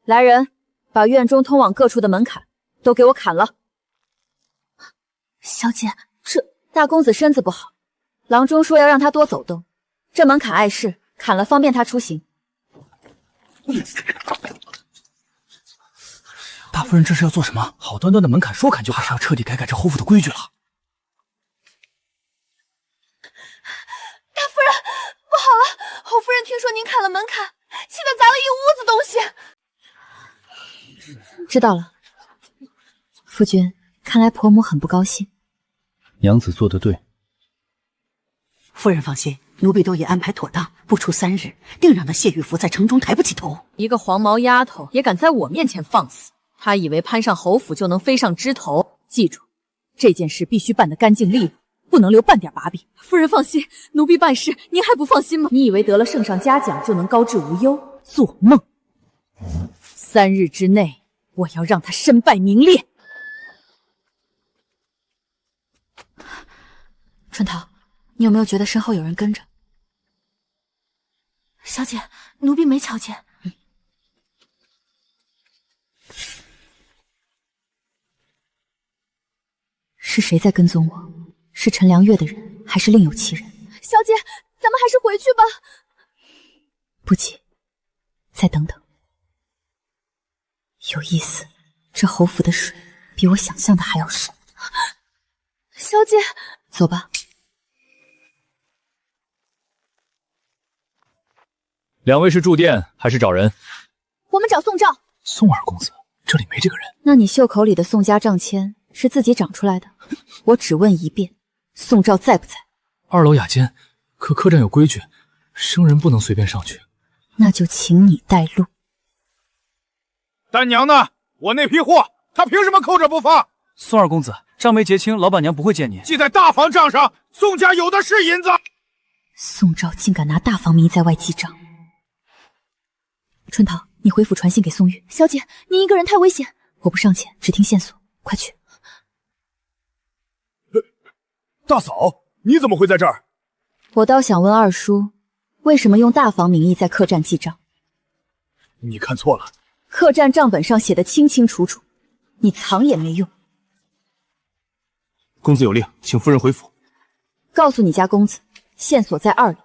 来人，把院中通往各处的门槛都给我砍了。小姐，这大公子身子不好，郎中说要让他多走动，这门槛碍事，砍了方便他出行。大夫人这是要做什么？好端端的门槛说砍就砍，还是要彻底改改这侯府的规矩了。大夫人，不好了！侯夫人听说您砍了门槛，气得砸了一屋子东西。知道了，夫君，看来婆母很不高兴。娘子做得对。夫人放心，奴婢都已安排妥当，不出3日，定让那谢玉福在城中抬不起头。一个黄毛丫头也敢在我面前放肆，她以为攀上侯府就能飞上枝头。记住，这件事必须办得干净利落，不能留半点把柄。夫人放心，奴婢办事，您还不放心吗？你以为得了圣上嘉奖就能高质无忧？做梦！3日之内，我要让他身败名裂。春桃，你有没有觉得身后有人跟着？小姐，奴婢没瞧见。是谁在跟踪我？是陈良月的人，还是另有其人？小姐，咱们还是回去吧。不急，再等等。有意思，这侯府的水比我想象的还要深。小姐，走吧。两位是住店还是找人？我们找宋兆。宋二公子，这里没这个人。那你袖口里的宋家账签是自己长出来的？我只问一遍，宋兆在不在？2楼雅间，可客栈有规矩，生人不能随便上去。那就请你带路。丹娘呢？我那批货，他凭什么扣着不放？宋二公子，账没结清，老板娘不会见你。记在大房账上，宋家有的是银子。宋兆竟敢拿大房名义在外记账。春桃，你回府传信给宋玉。小姐，您一个人太危险，我不上前，只听线索，快去。大嫂，你怎么会在这儿？我倒想问二叔，为什么用大房名义在客栈记账？你看错了，客栈账本上写的清清楚楚，你藏也没用。公子有令，请夫人回府。告诉你家公子，线索在2楼。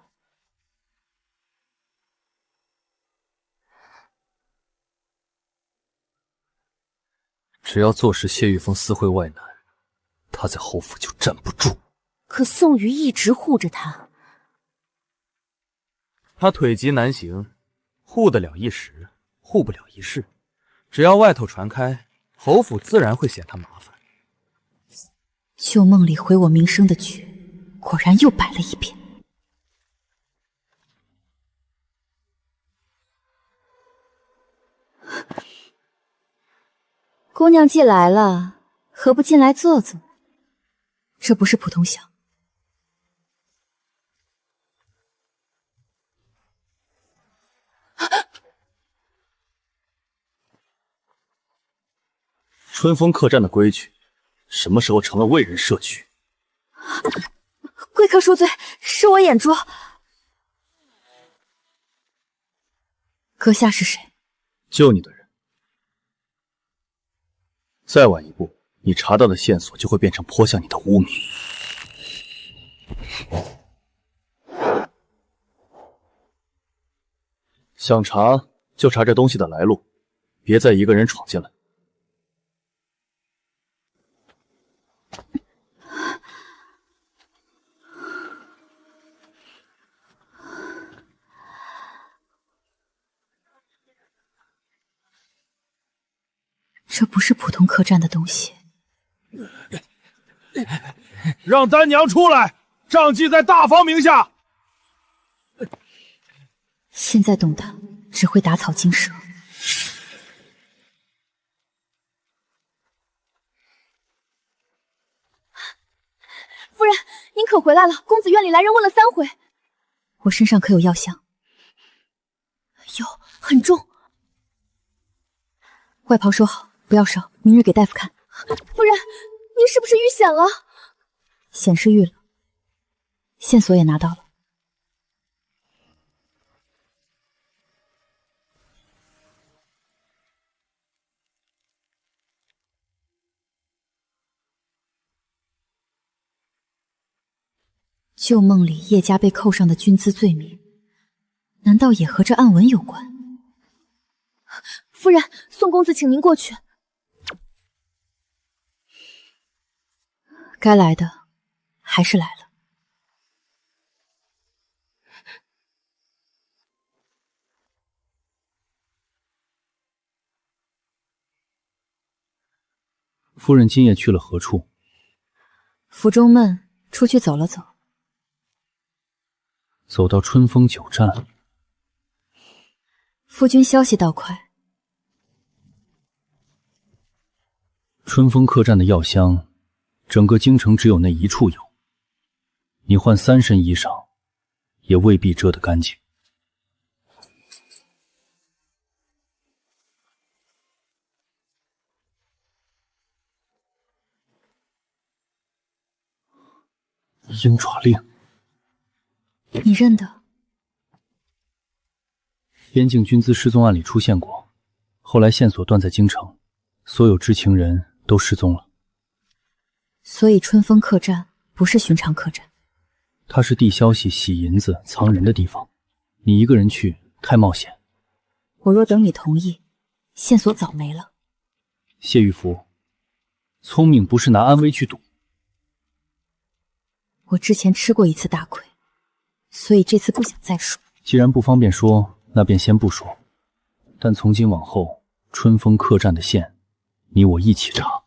只要坐视谢玉凤私会外男，他在侯府就站不住。可宋瑜一直护着他，他腿疾难行，护得了一时，护不了一世。只要外头传开，侯府自然会嫌他麻烦。旧梦里毁我名声的局，果然又摆了一遍。姑娘既来了，何不进来坐坐？这不是普通香。春风客栈的规矩，什么时候成了为人设局？贵客恕罪，是我眼拙。阁下是谁？救你的人。再晚一步，你查到的线索就会变成泼向你的污名。想查就查这东西的来路，别再一个人闯进来。这不是普通客栈的东西。让丹娘出来，账记在大房名下。现在懂的只会打草惊蛇。夫人，您可回来了？公子院里来人问了3回。我身上可有药香？有，很重。外袍收好，不要烧，明日给大夫看。夫人，您是不是遇险了？险是遇了，线索也拿到了。旧梦里叶家被扣上的军资罪名，难道也和这暗文有关？夫人，宋公子请您过去。该来的还是来了。夫人今夜去了何处？府中闷，出去走了走。走到春风酒站。夫君消息倒快。春风客栈的药香，整个京城只有那一处有。你换3身衣裳，也未必遮得干净。鹰爪令，你认得？边境军资失踪案里出现过，后来线索断在京城，所有知情人都失踪了。所以春风客栈不是寻常客栈，它是递消息、洗银子、藏人的地方。你一个人去太冒险。我若等你同意，线索早没了。谢玉福，聪明不是拿安危去赌。我之前吃过一次大亏，所以这次不想再输。既然不方便说，那便先不说。但从今往后，春风客栈的线，你我一起查。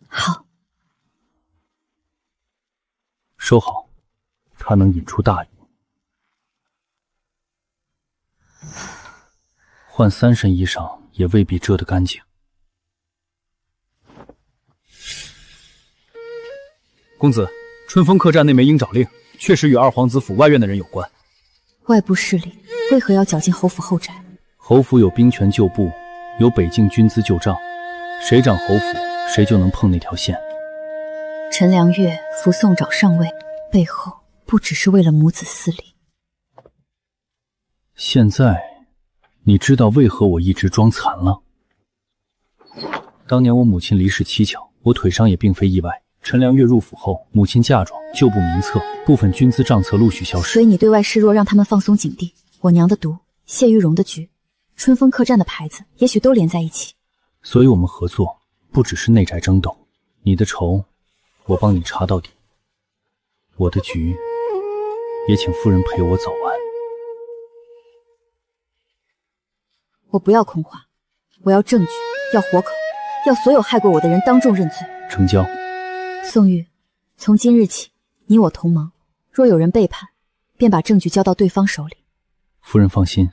好。收好，它能引出大鱼。换3身衣裳也未必遮得干净。公子，春风客栈那枚鹰爪令确实与二皇子府外院的人有关。外部势力为何要搅进侯府后宅？侯府有兵权旧部，有北境军资旧账，谁掌侯府，谁就能碰那条线。陈良月扶宋找上位，背后不只是为了母子私利。现在你知道为何我一直装残了？当年我母亲离世蹊跷，我腿伤也并非意外。陈良月入府后，母亲嫁妆，旧部名册，部分军资账册陆续消失。所以你对外示弱，让他们放松警惕。我娘的毒，谢玉荣的局，春风客栈的牌子，也许都连在一起。所以我们合作，不只是内宅争斗，你的仇，我帮你查到底；我的局，也请夫人陪我走完。我不要空话，我要证据，要活口，要所有害过我的人当众认罪。成交。宋玉，从今日起，你我同盟，若有人背叛，便把证据交到对方手里。夫人放心，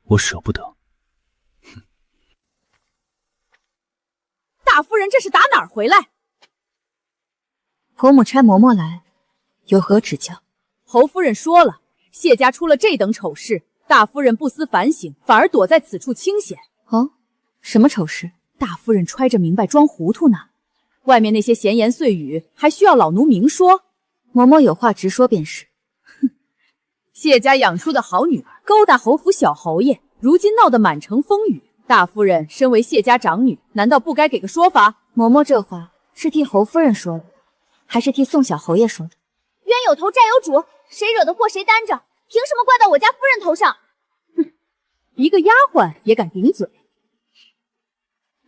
我舍不得。大夫人这是打哪儿回来？婆母差嬷嬷来，有何指教？侯夫人说了，谢家出了这等丑事，大夫人不思反省，反而躲在此处清闲。哦，什么丑事？大夫人揣着明白装糊涂呢。外面那些闲言碎语，还需要老奴明说？嬷嬷有话直说便是。哼，谢家养出的好女儿，勾搭侯府小侯爷，如今闹得满城风雨。大夫人身为谢家长女，难道不该给个说法？嬷嬷这话是替侯夫人说的，还是替宋小侯爷说的？冤有头债有主，谁惹的祸谁担着，凭什么怪到我家夫人头上？哼，一个丫鬟也敢顶嘴。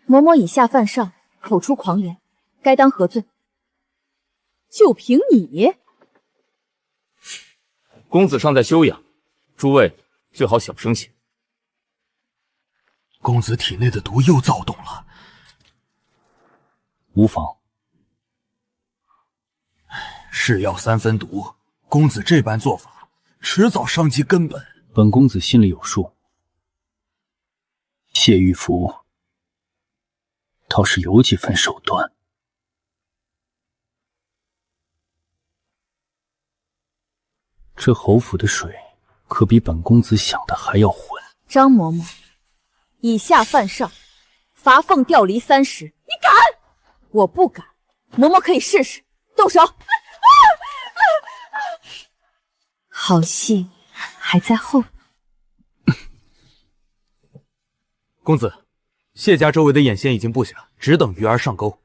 嬷嬷以下犯上，口出狂言，该当何罪？就凭你？公子尚在休养，诸位最好小声些。公子体内的毒又躁动了。无妨。是药3分毒，公子这般做法，迟早伤及根本。本公子心里有数。谢玉福倒是有几分手段。这侯府的水可比本公子想的还要浑。张嬷嬷，以下犯上，罚俸调离30。你敢？我不敢。嬷嬷可以试试，动手。好戏还在后。公子，谢家周围的眼线已经布下，只等鱼儿上钩。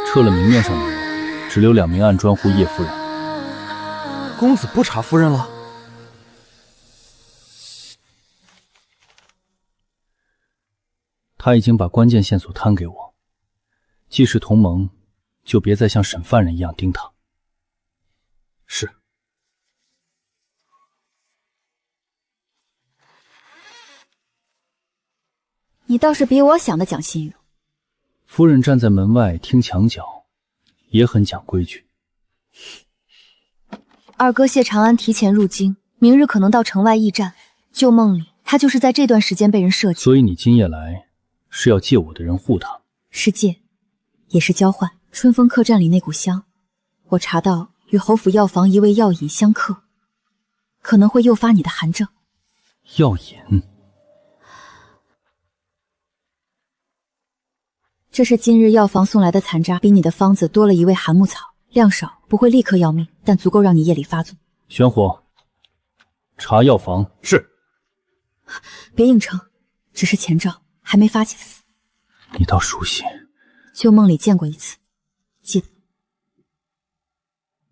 撤了明面上的人，只留2名暗专护叶夫人。公子不查夫人了？他已经把关键线索摊给我，既是同盟，就别再像审犯人一样盯他。是。你倒是比我想的讲信用。夫人站在门外听墙角，也很讲规矩。二哥谢长安提前入京，明日可能到城外驿站。旧梦里，他就是在这段时间被人设计。所以你今夜来，是要借我的人护他？是借，也是交换。春风客栈里那股香，我查到与侯府药房一味药引相克，可能会诱发你的寒症。药引？这是今日药房送来的残渣，比你的方子多了一味寒木草，量少，不会立刻要命，但足够让你夜里发作。玄火，查药房。是。别硬撑，只是前兆，还没发起来。你倒熟悉，旧梦里见过一次，记得。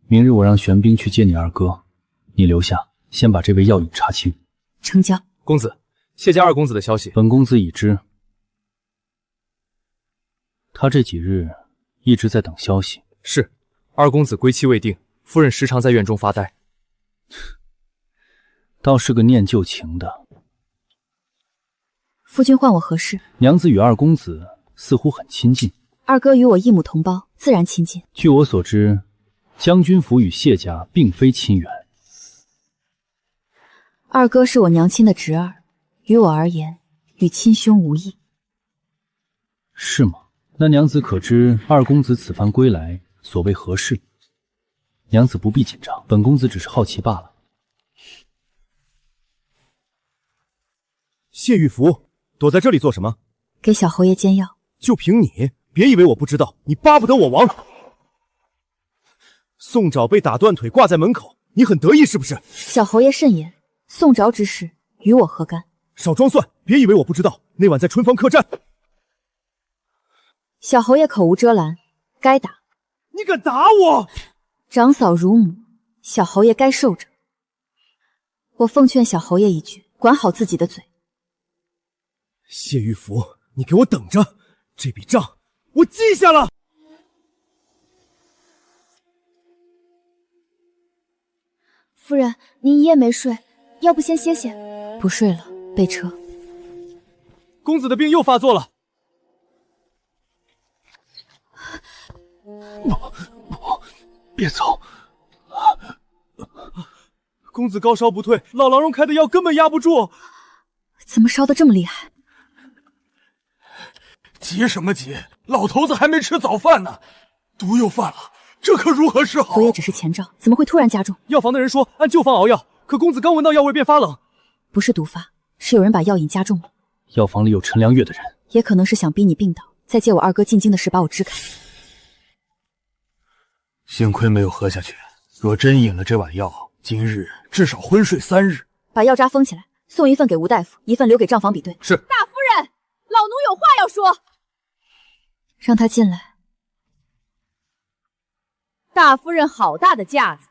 明日我让玄彬去接你二哥，你留下，先把这味药引查清。成交。公子，谢家2公子的消息，本公子已知。他这几日一直在等消息。是，二公子归期未定，夫人时常在院中发呆。倒是个念旧情的。夫君唤我何事？娘子与二公子似乎很亲近。二哥与我异母同胞，自然亲近。据我所知，将军府与谢家并非亲缘。二哥是我娘亲的侄儿，于我而言，与亲兄无异。是吗？那娘子可知二公子此番归来所为何事？娘子不必紧张，本公子只是好奇罢了。谢玉福，躲在这里做什么？给小侯爷煎药。就凭你，别以为我不知道，你巴不得我亡。宋爪被打断腿挂在门口，你很得意是不是？小侯爷慎言，宋爪之事与我何干？少装蒜，别以为我不知道，那晚在春芳客栈。小侯爷口无遮拦，该打。你敢打我？长嫂如母，小侯爷该受着。我奉劝小侯爷一句，管好自己的嘴。谢玉福，你给我等着，这笔账我记下了。夫人，您一夜没睡，要不先歇歇？不睡了，备车。公子的病又发作了。别走！公子高烧不退，老郎中开的药根本压不住。怎么烧得这么厉害？急什么急？老头子还没吃早饭呢，毒又犯了，这可如何是好？服也只是前兆，怎么会突然加重？药房的人说按旧方熬药，可公子刚闻到药味便发冷。不是毒发，是有人把药引加重了。药房里有陈良月的人，也可能是想逼你病倒，再借我二哥进京的事把我支开。幸亏没有喝下去，若真饮了这碗药，今日至少昏睡3日。把药渣封起来，送一份给吴大夫，一份留给账房比对。是。大夫人，老奴有话要说。让他进来。大夫人好大的架子，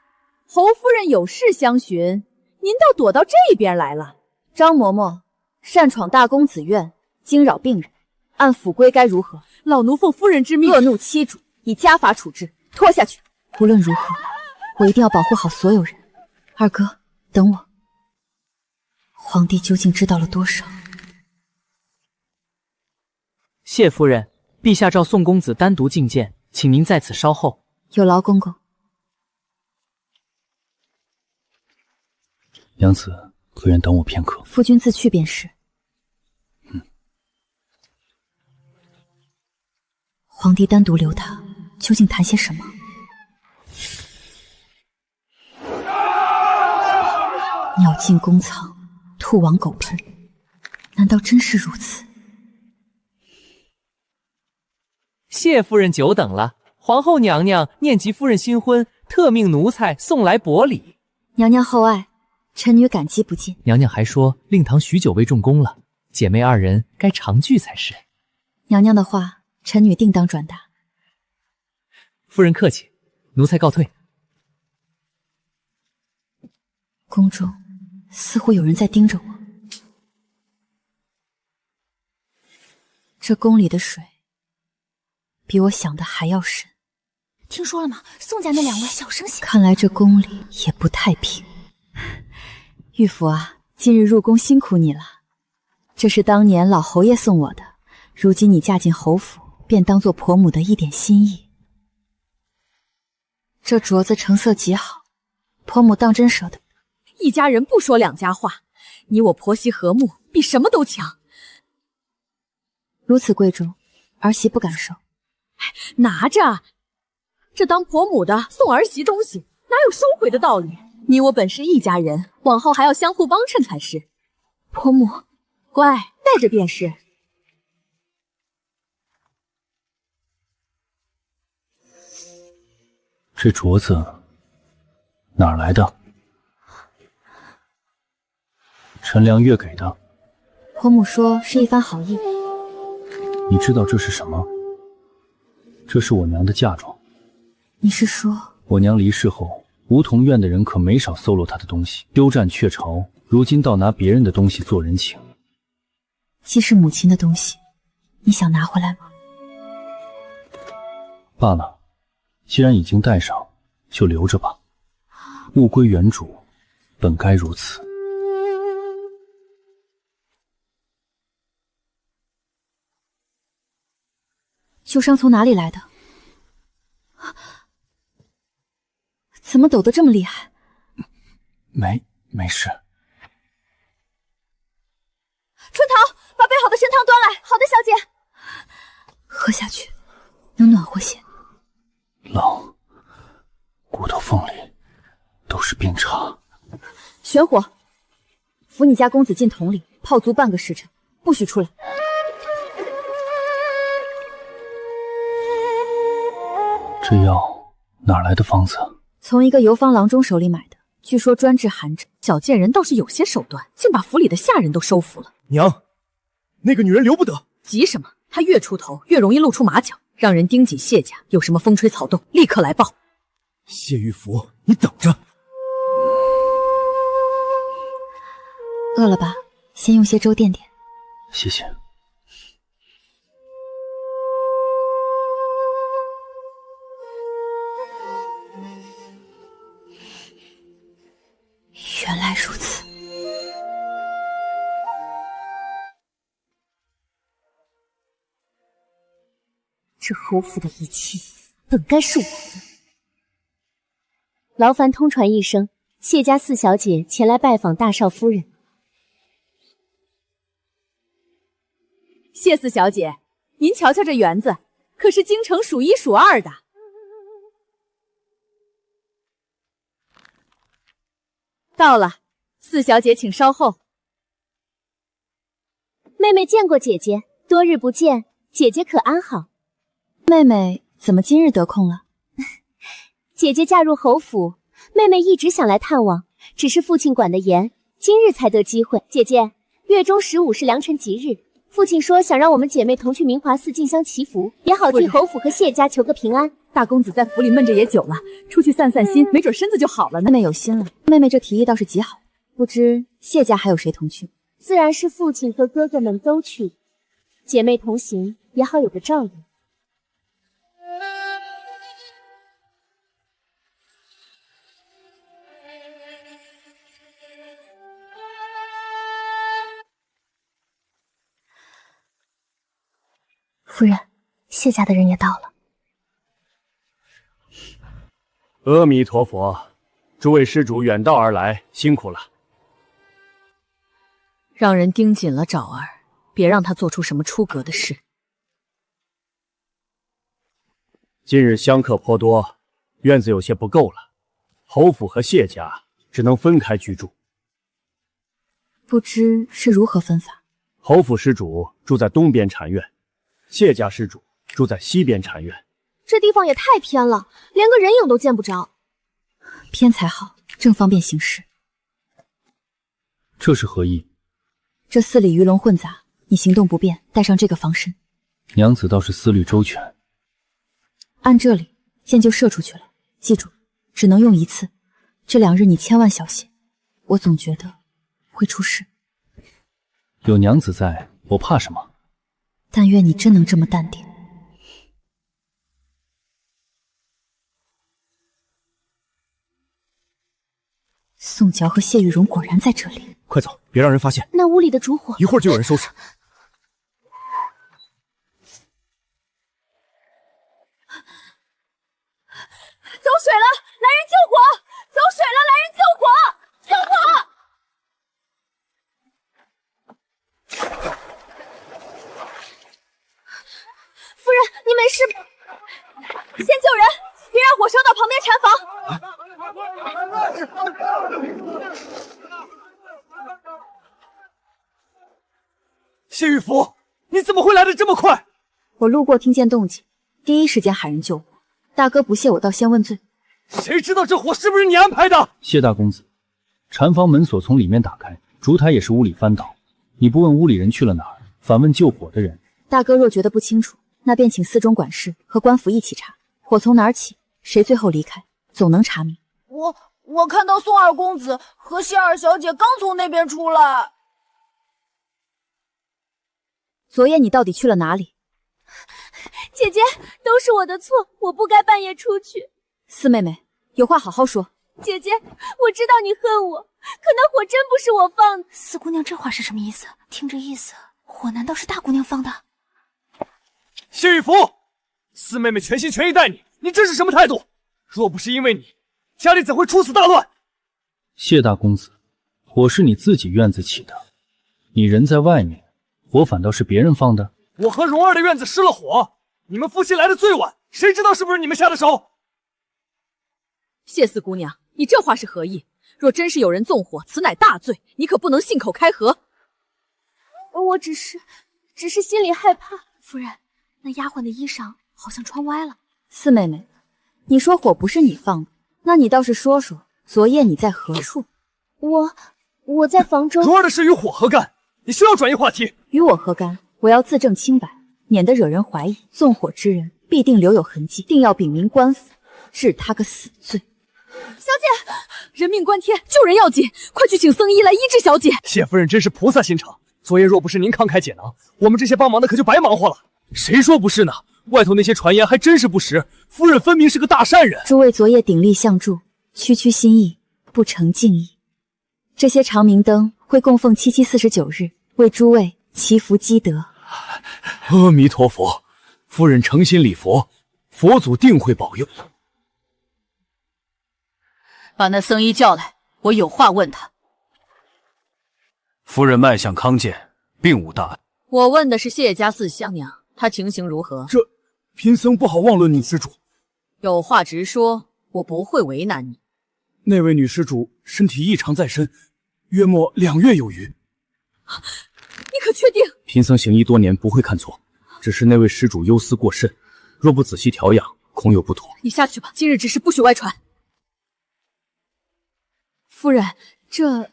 侯夫人有事相询，您倒躲到这边来了。张嬷嬷擅闯大公子院，惊扰病人，按府规该如何？老奴奉夫人之命，恶怒妻主，以家法处置，拖下去。无论如何，我一定要保护好所有人。二哥，等我。皇帝究竟知道了多少？谢夫人，陛下召宋公子单独觐见，请您在此稍后。有劳公公。娘子，可愿等我片刻？夫君自去便是。皇帝单独留他，究竟谈些什么？鸟尽弓藏，兔亡狗烹，难道真是如此？谢夫人久等了，皇后娘娘念及夫人新婚，特命奴才送来薄礼。娘娘厚爱，臣女感激不尽。娘娘还说令堂许久未重功了，姐妹二人该常聚才是。娘娘的话，臣女定当转达。夫人客气，奴才告退。宫中似乎有人在盯着我。这宫里的水比我想的还要深。听说了吗？宋家那2位小声些。看来这宫里也不太平。玉福啊，今日入宫辛苦你了。这是当年老侯爷送我的，如今你嫁进侯府，便当做婆母的一点心意。这镯子成色极好，婆母当真舍得。一家人不说两家话，你我婆媳和睦，比什么都强。如此贵重，儿媳不敢收。拿着，这当婆母的送儿媳东西，哪有收回的道理？你我本是一家人，往后还要相互帮衬才是。婆母，乖，带着便是。这镯子哪儿来的？陈良月给的。婆母说是一番好意。你知道这是什么？这是我娘的嫁妆。你是说我娘离世后，梧桐院的人可没少搜罗她的东西，鸠占鹊巢，如今倒拿别人的东西做人情。既是母亲的东西，你想拿回来吗？罢了，既然已经带上，就留着吧。物归原主，本该如此。旧伤从哪里来的？怎么抖得这么厉害？没事。春桃，把备好的参汤端来。好的，小姐。喝下去，能暖和些。冷，骨头缝里都是冰碴。玄火，扶你家公子进桶里，泡足半个时辰，不许出来。这药哪来的方子？从一个游方郎中手里买的，据说专治寒症。小贱人倒是有些手段，竟把府里的下人都收服了。娘，那个女人留不得。急什么？她越出头，越容易露出马脚，让人盯紧谢家。有什么风吹草动，立刻来报。谢玉福，你等着。饿了吧？先用些粥垫垫。谢谢。原来如此。这侯府的一切本该是我的。劳烦通传一声，谢家四小姐前来拜访大少夫人。谢四小姐，您瞧瞧这园子，可是京城数一数二的。到了，四小姐请稍后。妹妹见过姐姐，多日不见，姐姐可安好？妹妹怎么今日得空了？姐姐嫁入侯府，妹妹一直想来探望，只是父亲管得严，今日才得机会。姐姐，月中15是良辰吉日，父亲说想让我们姐妹同去明华寺进香祈福，也好替侯府和谢家求个平安。大公子在府里闷着也久了，出去散散心，没准身子就好了呢。妹妹有心了，妹妹这提议倒是极好。不知谢家还有谁同去？自然是父亲和哥哥们都去，姐妹同行也好有个照应。夫人，谢家的人也到了。阿弥陀佛，诸位施主远道而来，辛苦了。让人盯紧了爪儿，别让他做出什么出格的事。今日香客颇多，院子有些不够了，侯府和谢家只能分开居住。不知是如何分法？侯府施主住在东边禅院，谢家施主住在西边禅院。这地方也太偏了，连个人影都见不着。偏才好，正方便行事。这是何意？这寺里鱼龙混杂，你行动不便，带上这个防身。娘子倒是思虑周全。按这里，箭就射出去了，记住，只能用一次。这2日你千万小心，我总觉得会出事。有娘子在，我怕什么？但愿你真能这么淡定。宋乔和谢玉荣果然在这里，快走，别让人发现。那屋里的烛火，一会儿就有人收拾。走水了，来人救火！走水了，来人救火！救火！夫人，你没事吧？先救人，别让火烧到旁边禅房。谢玉福，你怎么会来得这么快？我路过听见动静，第一时间喊人救我。大哥不谢我，倒先问罪。谁知道这火是不是你安排的？谢大公子，禅房门锁从里面打开，烛台也是屋里翻倒。你不问屋里人去了哪儿，反问救火的人。大哥若觉得不清楚，那便请寺中管事和官府一起查，火从哪儿起，谁最后离开，总能查明。我看到宋二公子和谢二小姐刚从那边出来。昨夜你到底去了哪里？姐姐，都是我的错，我不该半夜出去。四妹妹，有话好好说。姐姐，我知道你恨我，可那火真不是我放的。四姑娘这话是什么意思？听这意思，火难道是大姑娘放的？谢玉福，四妹妹全心全意待你，你这是什么态度？若不是因为你，家里怎会出此大乱？谢大公子，火是你自己院子起的，你人在外面，火反倒是别人放的。我和蓉儿的院子失了火，你们夫妻来的最晚，谁知道是不是你们下的手？谢四姑娘，你这话是何意？若真是有人纵火，此乃大罪，你可不能信口开河。我只是心里害怕。夫人，那丫鬟的衣裳好像穿歪了。四妹妹，你说火不是你放的，那你倒是说说，昨夜你在何处？我在房中。蓉儿的事与火何干？你休要转移话题。与我何干？我要自证清白，免得惹人怀疑。纵火之人必定留有痕迹，定要禀明官府，治他个死罪。小姐，人命关天，救人要紧，快去请僧医来医治小姐。谢夫人真是菩萨心肠，昨夜若不是您慷慨解囊，我们这些帮忙的可就白忙活了。谁说不是呢？外头那些传言还真是不实，夫人分明是个大善人。诸位昨夜鼎力相助，区区心意，不成敬意。这些长明灯会供奉7749日，为诸位祈福积德。阿弥陀佛，夫人诚心礼佛，佛祖定会保佑。把那僧医叫来，我有话问他。夫人脉象康健，并无大碍。我问的是谢家四香娘，她情形如何？这贫僧不好妄论女施主，有话直说，我不会为难你。那位女施主身体异常在身，约莫2月有余。你可确定？贫僧行医多年，不会看错。只是那位施主忧思过甚，若不仔细调养，恐有不妥。你下去吧，今日之事不许外传。夫人，这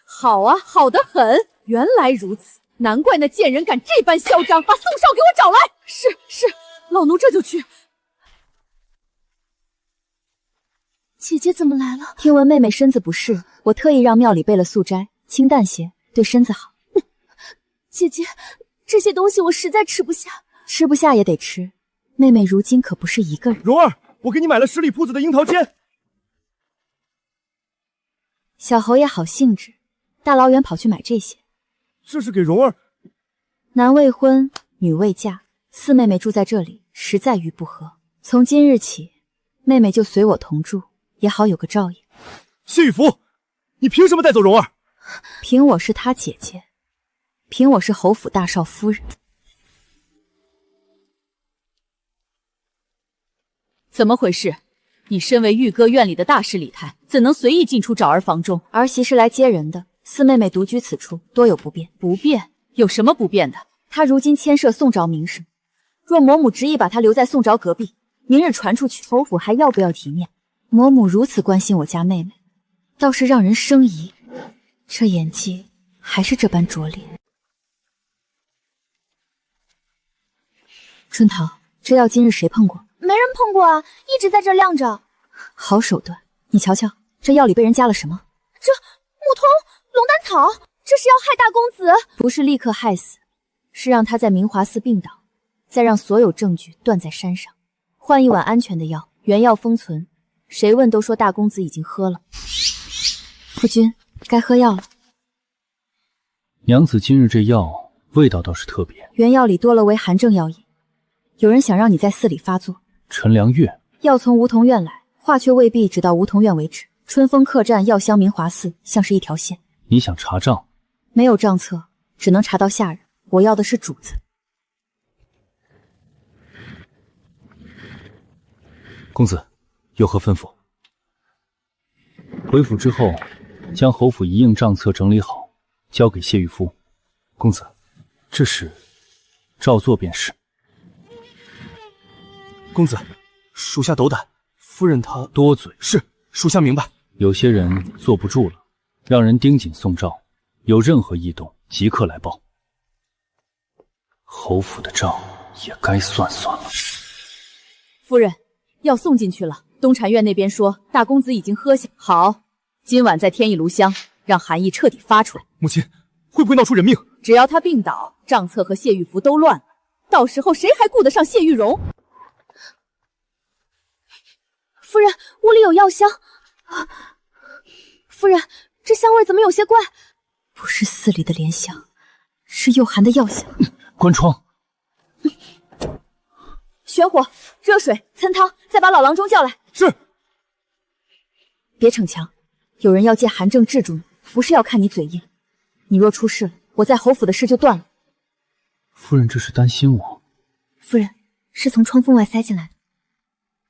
好啊，好得很。原来如此，难怪那贱人敢这般嚣张，把宋少给我找来。是，老奴这就去。姐姐怎么来了？听闻妹妹身子不适，我特意让庙里备了素斋，清淡些，对身子好。姐姐，这些东西我实在吃不下。吃不下也得吃，妹妹如今可不是一个人。蓉儿，我给你买了十里铺子的樱桃煎。小侯爷好兴致，大老远跑去买这些。这是给蓉儿。男未婚，女未嫁，四妹妹住在这里，实在于不和。从今日起，妹妹就随我同住，也好有个照应。谢玉福，你凭什么带走蓉儿？凭我是她姐姐，凭我是侯府大少夫人。怎么回事？你身为玉歌院里的大势礼太，怎能随意进出找儿房中？儿媳是来接人的，四妹妹独居此处，多有不便。不便？有什么不便的？她如今牵涉宋昭名声，若嬷母执意把她留在宋昭隔壁，明日传出去，侯府还要不要体面？嬷母如此关心我家妹妹，倒是让人生疑。这演技还是这般拙劣。春桃，这药今日谁碰过？没人碰过啊，一直在这晾着。好手段，你瞧瞧，这药里被人加了什么？这木通、龙胆草，这是要害大公子？不是立刻害死，是让他在明华寺病倒，再让所有证据断在山上，换一碗安全的药，原药封存。谁问都说大公子已经喝了。夫君，该喝药了。娘子今日这药味道倒是特别，原药里多了为寒症药引，有人想让你在寺里发作。陈良月，药从梧桐院来，话却未必只到梧桐院为止。春风客栈、药香明华寺像是一条线。你想查账？没有账册，只能查到下人。我要的是主子。公子有何吩咐？回府之后，将侯府一应账册整理好，交给谢玉夫。公子，这事照做便是。公子，属下斗胆，夫人她多嘴。是，属下明白。有些人坐不住了，让人盯紧宋昭，有任何异动即刻来报。侯府的账也该算算了。夫人，药送进去了。东禅院那边说大公子已经喝下。好，今晚再添一炉香，让寒意彻底发出来。母亲，会不会闹出人命？只要他病倒，账册和谢玉福都乱了，到时候谁还顾得上谢玉荣？夫人，屋里有药香。夫人，这香味怎么有些怪？不是寺里的莲香，是幽寒的药香。关窗。玄火、热水、参汤，再把老郎中叫来。是。别逞强，有人要借寒症治住你，不是要看你嘴硬。你若出事了，我在侯府的事就断了。夫人这是担心我。夫人是从窗缝外塞进来的，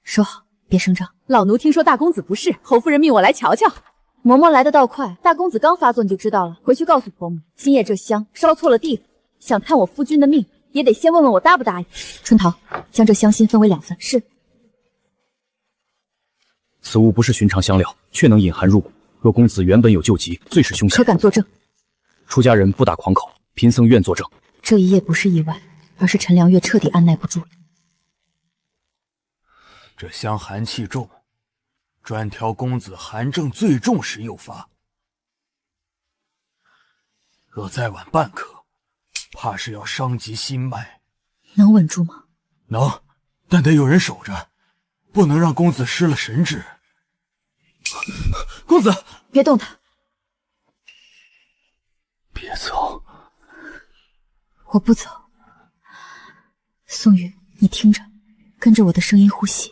收好，别声张。老奴听说大公子不适，侯夫人命我来瞧瞧。嬷嬷来得倒快，大公子刚发作你就知道了。回去告诉婆母，今夜这香烧错了地方，想探我夫君的命，也得先问问我答不答应。春桃，将这香芯分为2份。是。此物不是寻常香料，却能引寒入骨。若公子原本有救急，最是凶险。可敢作证？出家人不打诳口，贫僧愿作证。这一夜不是意外，而是陈良月彻底按耐不住了。这香寒气重，专挑公子寒症最重时诱发。若再晚半刻，怕是要伤及心脉。能稳住吗？能，但得有人守着，不能让公子失了神智。公子，别动他。别走。我不走。宋玉，你听着，跟着我的声音呼吸。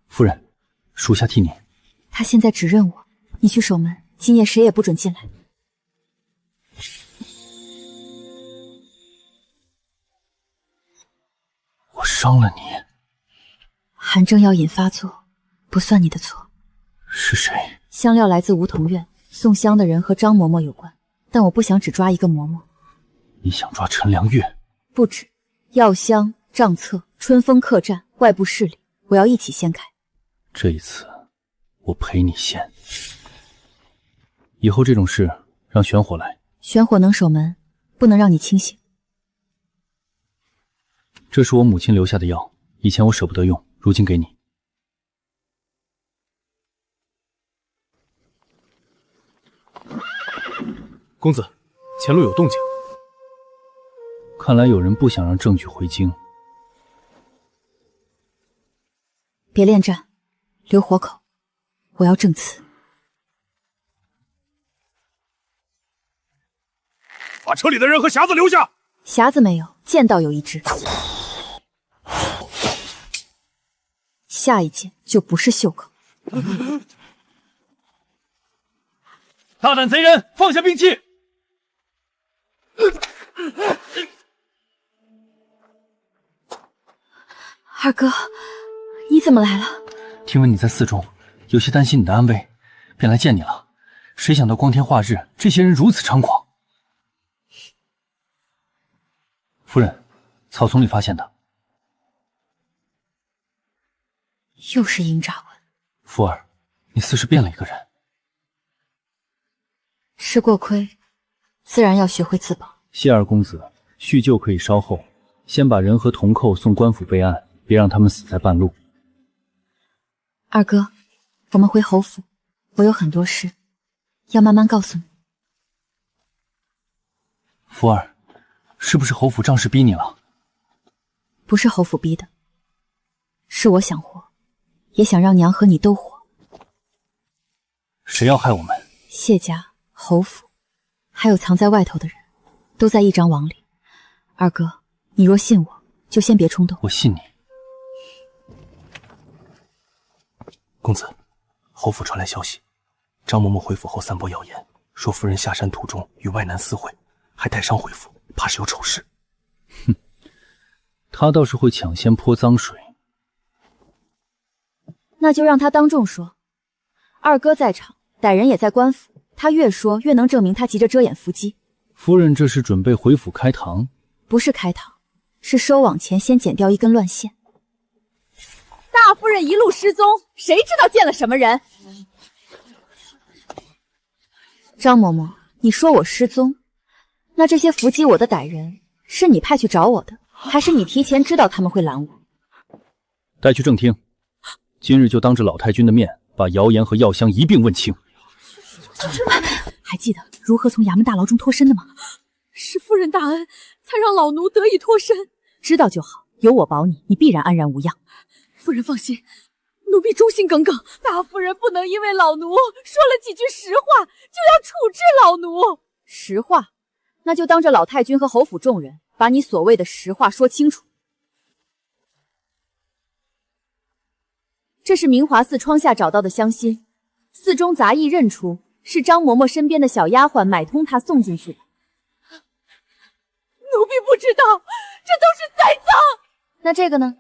夫人，属下替你。他现在只认我，你去守门，今夜谁也不准进来。我伤了你。寒症要引发作，不算你的错。是谁？香料来自梧桐院，送香的人和张嬷嬷有关，但我不想只抓一个嬷嬷。你想抓陈良月？不止，药香、账册、春风客栈、外部势力，我要一起掀开。这一次，我陪你掀。以后这种事让玄火来。玄火能守门，不能让你清醒。这是我母亲留下的药，以前我舍不得用，如今给你。公子，前路有动静。看来有人不想让证据回京。别恋战，留活口，我要证词。把车里的人和匣子留下。匣子没有，剑道有一只。下一剑就不是袖口。大胆贼人，放下兵器！二哥，你怎么来了？听闻你在寺中，有些担心你的安危，便来见你了。谁想到光天化日，这些人如此猖狂。夫人，草丛里发现的。又是鹰爪纹。福儿，你似是变了一个人。吃过亏，自然要学会自保。谢二公子，叙旧可以稍后，先把人和铜寇送官府备案，别让他们死在半路。二哥，我们回侯府，我有很多事要慢慢告诉你。福儿，是不是侯府仗势逼你了？不是侯府逼的，是我想活，也想让娘和你都活。谁要害我们？谢家、侯府，还有藏在外头的人，都在一张网里。二哥，你若信我，就先别冲动。我信你。公子，侯府传来消息，张嬷嬷回府后散播谣言，说夫人下山途中与外男私会，还带伤回府，怕是有丑事。哼，他倒是会抢先泼脏水。那就让他当众说。二哥在场，歹人也在官府，他越说越能证明他急着遮掩伏击。夫人这是准备回府开堂？不是开堂，是收网前先剪掉一根乱线。大夫人一路失踪，谁知道见了什么人？张嬷嬷，你说我失踪，那这些伏击我的歹人是你派去找我的，还是你提前知道他们会拦我？带去正厅，今日就当着老太君的面，把谣言和药香一并问清。还记得如何从衙门大牢中脱身的吗？是夫人大恩，才让老奴得以脱身。知道就好，有我保你，你必然安然无恙。夫人放心，奴婢忠心耿耿。大夫人不能因为老奴说了几句实话，就要处置老奴。实话？那就当着老太君和侯府众人，把你所谓的实话说清楚。这是明华寺窗下找到的香心，寺中杂役认出是张嬷嬷身边的小丫鬟买通她送进去的。奴婢不知道，这都是栽赃。那这个呢？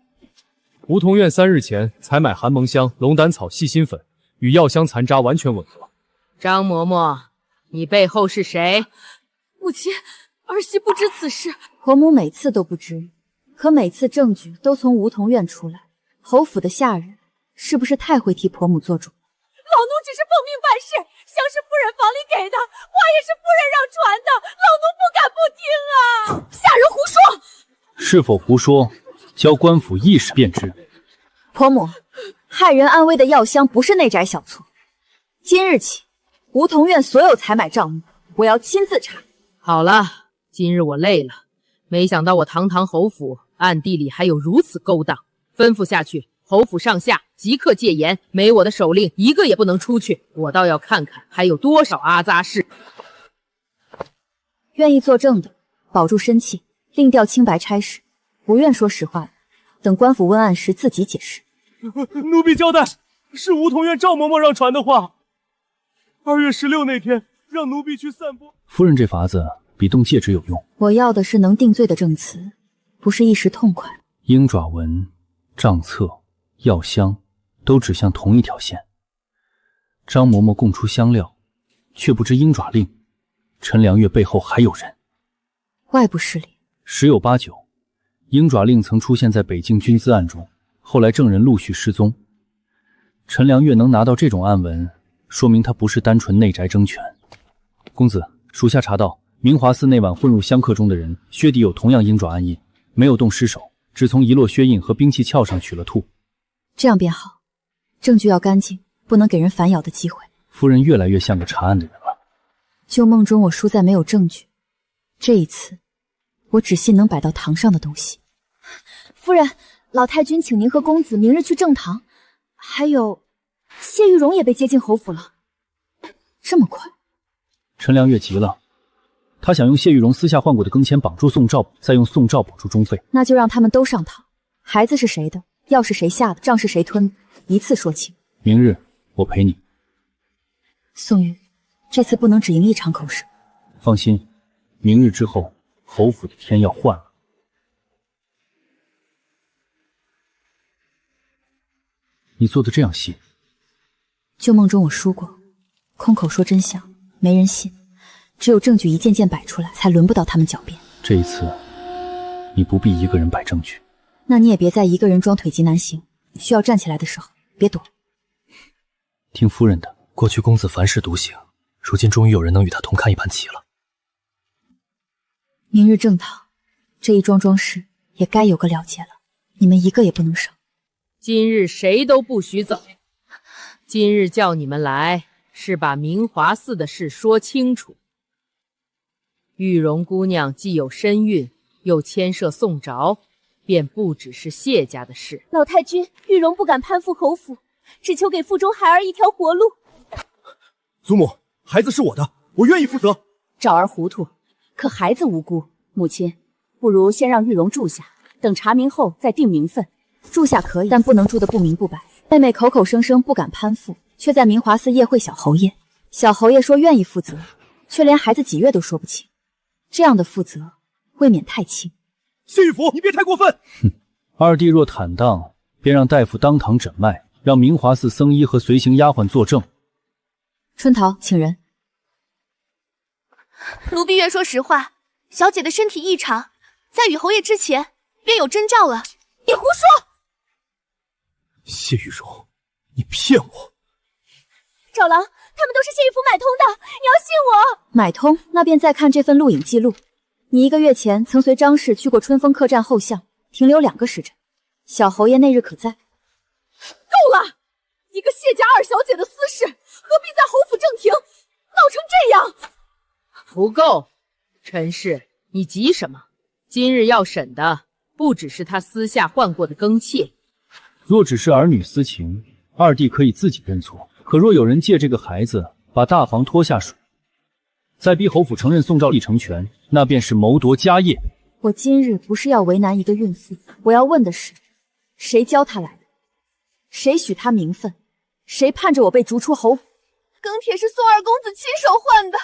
梧桐院3日前采买寒芒香、龙胆草、细辛粉，与药香残渣完全吻合。张嬷嬷，你背后是谁？母亲，儿媳不知此事。婆母每次都不知，可每次证据都从梧桐院出来。侯府的下人是不是太会替婆母做主？老奴只是奉命办事，香是夫人房里给的，话也是夫人让传的，老奴不敢不听啊！下人胡说！是否胡说，交官府一审便知。婆母，害人安危的药香不是内宅小错。今日起，梧桐院所有采买账目，我要亲自查。好了，今日我累了，没想到我堂堂侯府暗地里还有如此勾当。吩咐下去，侯府上下即刻戒严，没我的手令，一个也不能出去。我倒要看看还有多少阿扎氏。愿意作证的，保住身契，另调清白差事；不愿说实话的，等官府问案时自己解释。奴婢交代，是梧桐院赵嬷嬷让传的话。2月16那天，让奴婢去散播。夫人这法子比动戒指有用。我要的是能定罪的证词，不是一时痛快。鹰爪纹、账册、药香都指向同一条线。张嬷嬷供出香料，却不知鹰爪令，陈良月背后还有人。外部势力十有八九，鹰爪令曾出现在北境军资案中，后来证人陆续失踪。陈良月能拿到这种案文，说明他不是单纯内宅争权。公子，属下查到明华寺那晚混入香客中的人靴底有同样鹰爪暗印，没有动尸首，只从遗落靴印和兵器鞘上取了兔。这样便好，证据要干净，不能给人反咬的机会。夫人越来越像个查案的人了。旧梦中我输在没有证据，这一次我只信能摆到堂上的东西。夫人，老太君请您和公子明日去正堂。还有，谢玉荣也被接进侯府了。这么快？陈良月急了，他想用谢玉荣私下换过的更签绑住宋兆，再用宋兆补助中费。那就让他们都上堂。孩子是谁的，药是谁下的，账是谁吞的，一次说清。明日我陪你。宋玉，这次不能只赢一场口舌。放心，明日之后，侯府的天要换了。你做的这样细。旧梦中我输过，空口说真相，没人信，只有证据一件件摆出来，才轮不到他们狡辩。这一次，你不必一个人摆证据。那你也别再一个人装腿疾难行，需要站起来的时候别躲。听夫人的。过去公子凡事独行，如今终于有人能与他同看一盘棋了。明日正堂，这一桩桩事也该有个了结了，你们一个也不能少。今日谁都不许走。今日叫你们来，是把明华寺的事说清楚。玉容姑娘既有身孕，又牵涉宋饶，便不只是谢家的事。老太君，玉容不敢攀附侯府，只求给腹中孩儿一条活路。祖母，孩子是我的，我愿意负责。赵儿糊涂，可孩子无辜。母亲，不如先让玉容住下，等查明后再定名分。住下可以，但不能住得不明不白。妹妹口口声声不敢攀附，却在明华寺夜会小侯爷。小侯爷说愿意负责，却连孩子几月都说不清。这样的负责，未免太轻。谢玉福，你别太过分。哼，二弟若坦荡，便让大夫当堂诊脉，让明华寺僧医和随行丫鬟作证。春桃，请人。奴婢愿说实话，小姐的身体异常，在与侯爷之前便有征兆了。你胡说！谢玉荣，你骗我！赵郎，他们都是谢玉福买通的，你要信我。买通？那便再看这份录影记录。你1个月前曾随张氏去过春风客栈后巷，停留2个时辰。小侯爷那日可在？够了！一个谢家二小姐的私事，何必在侯府正庭闹成这样？不够，陈氏，你急什么？今日要审的不只是他私下换过的更妾。若只是儿女私情，二弟可以自己认错。可若有人借这个孩子把大房拖下水，再逼侯府承认宋兆立成权，那便是谋夺家业。我今日不是要为难一个孕妇，我要问的是，谁教她来的？谁许她名分？谁盼着我被逐出侯府？庚帖是宋二公子亲手换的。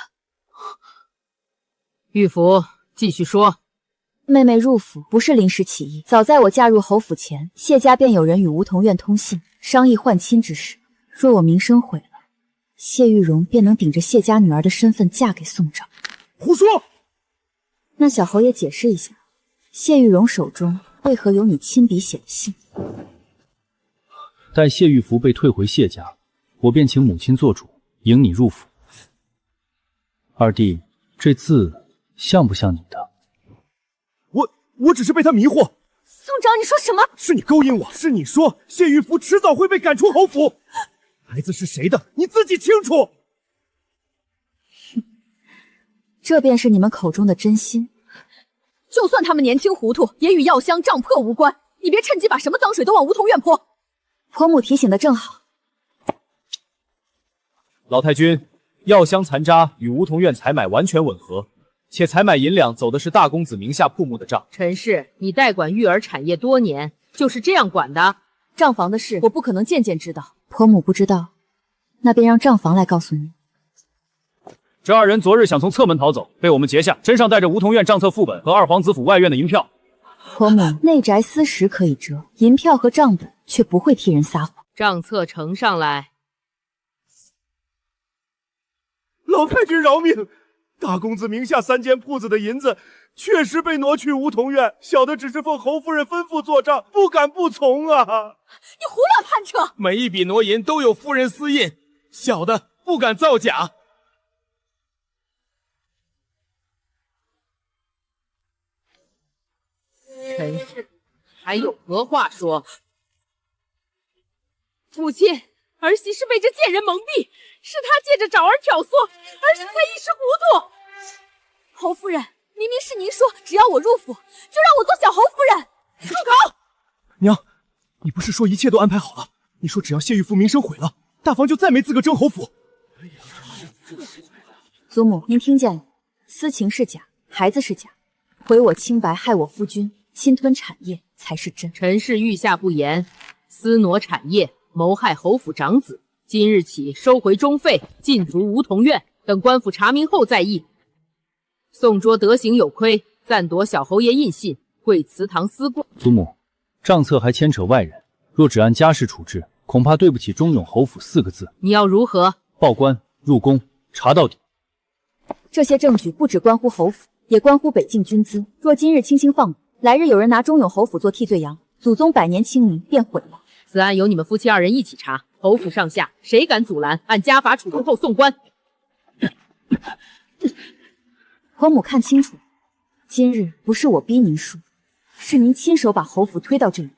玉福，继续说。妹妹入府不是临时起意，早在我嫁入侯府前，谢家便有人与梧桐院通信，商议换亲之事。若我名声毁了，谢玉荣便能顶着谢家女儿的身份嫁给宋兆。胡说！那小侯爷解释一下，谢玉荣手中为何有你亲笔写的信？待谢玉福被退回谢家，我便请母亲做主，迎你入府。二弟，这字像不像你的？我只是被他迷惑。宋长，你说什么？是你勾引我，是你说谢玉福迟早会被赶出侯府。孩子是谁的，你自己清楚。这便是你们口中的真心。就算他们年轻糊涂，也与药香胀破无关。你别趁机把什么脏水都往梧桐院泼。婆母提醒的正好。老太君，药香残渣与梧桐院采买完全吻合，且采买银两走的是大公子名下铺木的账。陈氏，你代管育儿产业多年，就是这样管的？账房的事，我不可能件件知道。婆母不知道，那便让账房来告诉你。这二人昨日想从侧门逃走，被我们截下，身上带着梧桐院账册副本和二皇子府外院的银票。婆母，内宅私食可以遮，银票和账本却不会替人撒谎。账册呈上来。老太君饶命！大公子名下3间铺子的银子确实被挪去梧桐院，小的只是奉侯夫人吩咐做账，不敢不从啊！你胡乱攀扯！每一笔挪银都有夫人私印，小的不敢造假。陈氏还有何话说？父亲，儿媳是被这贱人蒙蔽，是他借着找儿挑唆，儿媳才一时糊涂。侯夫人，明明是您说只要我入府，就让我做小侯夫人。住口！娘，你不是说一切都安排好了？你说只要谢玉福名声毁了，大房就再没资格争侯府。祖母，您听见了？私情是假，孩子是假，毁我清白，害我夫君，侵吞产业才是真。陈氏御下不严，私挪产业，谋害侯府长子。今日起收回中费，禁足梧桐院，等官府查明后再议。宋卓德行有亏，暂夺小侯爷印信，跪祠堂思过。祖母，账册还牵扯外人，若只按家事处置，恐怕对不起忠永侯府4个字。你要如何？报官入宫，查到底。这些证据不只关乎侯府，也关乎北境军资。若今日轻轻放过，来日有人拿忠永侯府做替罪羊，祖宗100年清明便毁了。此案由你们夫妻2人一起查，侯府上下谁敢阻拦，按家法处分后送官。婆母看清楚，今日不是我逼您输，是您亲手把侯府推到这里。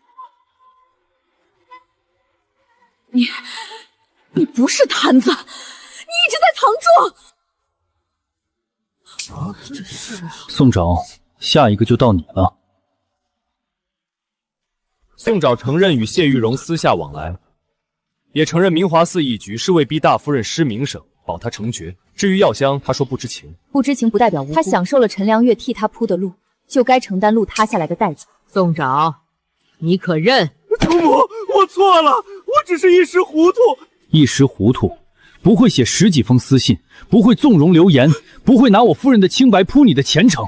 你不是坛子，你一直在藏拙。宋爪，下一个就到你了。宋爪承认与谢玉荣私下往来，也承认明华寺一局是为逼大夫人失名声，保她成爵。至于药香，他说不知情，不知情不代表无辜。他享受了陈良月替他铺的路，就该承担路塌下来的代价。宋爪，你可认？祖母，我错了，我只是一时糊涂。一时糊涂，不会写10几封私信，不会纵容流言，不会拿我夫人的清白铺你的前程。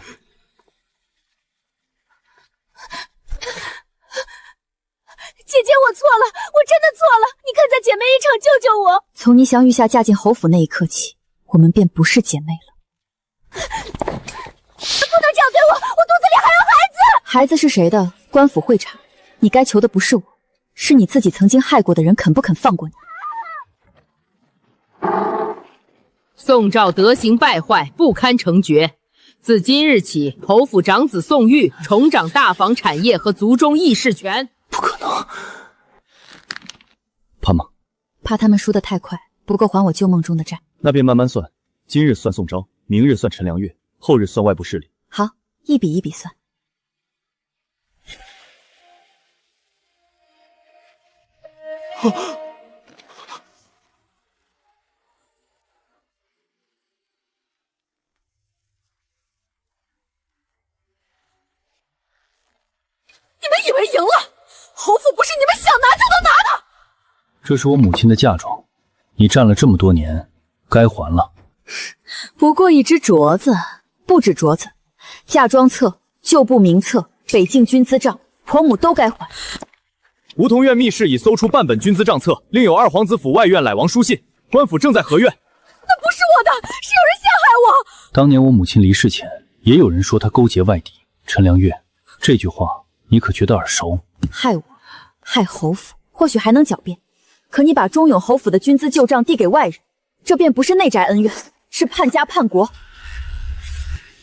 姐姐，我错了，我真的错了，你看在姐妹一场，救救我！从你想玉夏嫁进侯府那一刻起，我们便不是姐妹了。不能这样对我，我肚子里还有孩子。孩子是谁的，官府会查。你该求的不是我，是你自己曾经害过的人，肯不肯放过你？宋兆德行败坏，不堪成爵。自今日起，侯府长子宋玉重掌大房产业和族中议事权。不可能。怕吗？怕他们输得太快，不够还我旧梦中的债。那便慢慢算，今日算宋昭，明日算陈良月，后日算外部势力。好，一笔一笔算。你们以为赢了？侯府不是你们想拿就能拿的。这是我母亲的嫁妆，你占了这么多年，该还了。不过一只镯子，不止镯子，嫁妆册、旧部名册、北境军资账，婆母都该还。梧桐院密室已搜出半本军资账册，另有二皇子府外院来王书信，官府正在核阅。那不是我的，是有人陷害我。当年我母亲离世前，也有人说她勾结外敌。陈良月，这句话你可觉得耳熟？害我，害侯府，或许还能狡辩。可你把忠永侯府的军资旧账递给外人，这便不是内宅恩怨，是叛家叛国。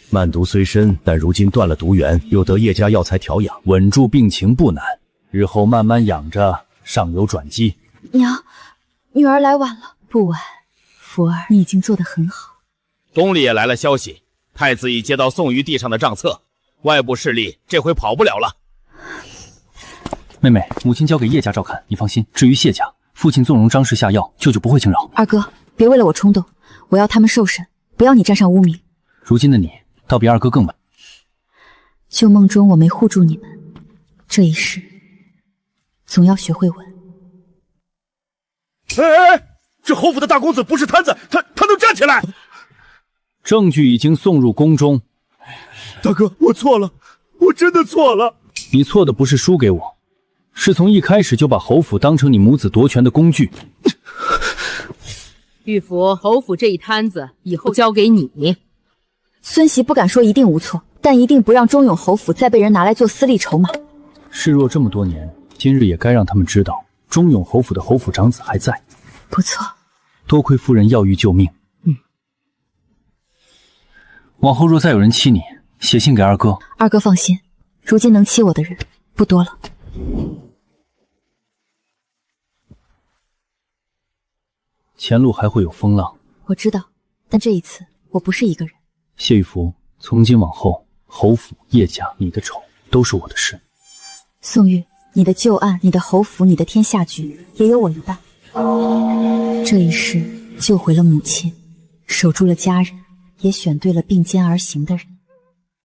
慢毒虽深，但如今断了毒源，又得叶家药材调养，稳住病情不难，日后慢慢养着，尚有转机。娘，女儿来晚了。不晚，福儿，你已经做得很好。宫里也来了消息，太子已接到送于地上的账册，外部势力这回跑不了了。妹妹，母亲交给叶家照看，你放心。至于谢家，父亲纵容张氏下药，舅舅不会轻饶。二哥，别为了我冲动，我要他们受审，不要你沾上污名。如今的你，倒比二哥更稳。旧梦中我没护住你们，这一世总要学会稳。哎，这侯府的大公子不是摊子，他能站起来。证据已经送入宫中。大哥，我错了，我真的错了。你错的不是输给我，是从一开始就把侯府当成你母子夺权的工具。玉福，侯府这一摊子以后交给你。孙媳不敢说一定无错，但一定不让忠永侯府再被人拿来做私利筹码。示弱这么多年，今日也该让他们知道，忠永侯府的侯府长子还在。不错，多亏夫人要玉救命。往后若再有人欺你，写信给二哥。二哥放心，如今能欺我的人不多了。前路还会有风浪，我知道，但这一次我不是一个人。谢玉福，从今往后，侯府、叶家，你的仇都是我的事。宋玉，你的旧案，你的侯府，你的天下局，也有我一半。这一世救回了母亲，守住了家人，也选对了并肩而行的人。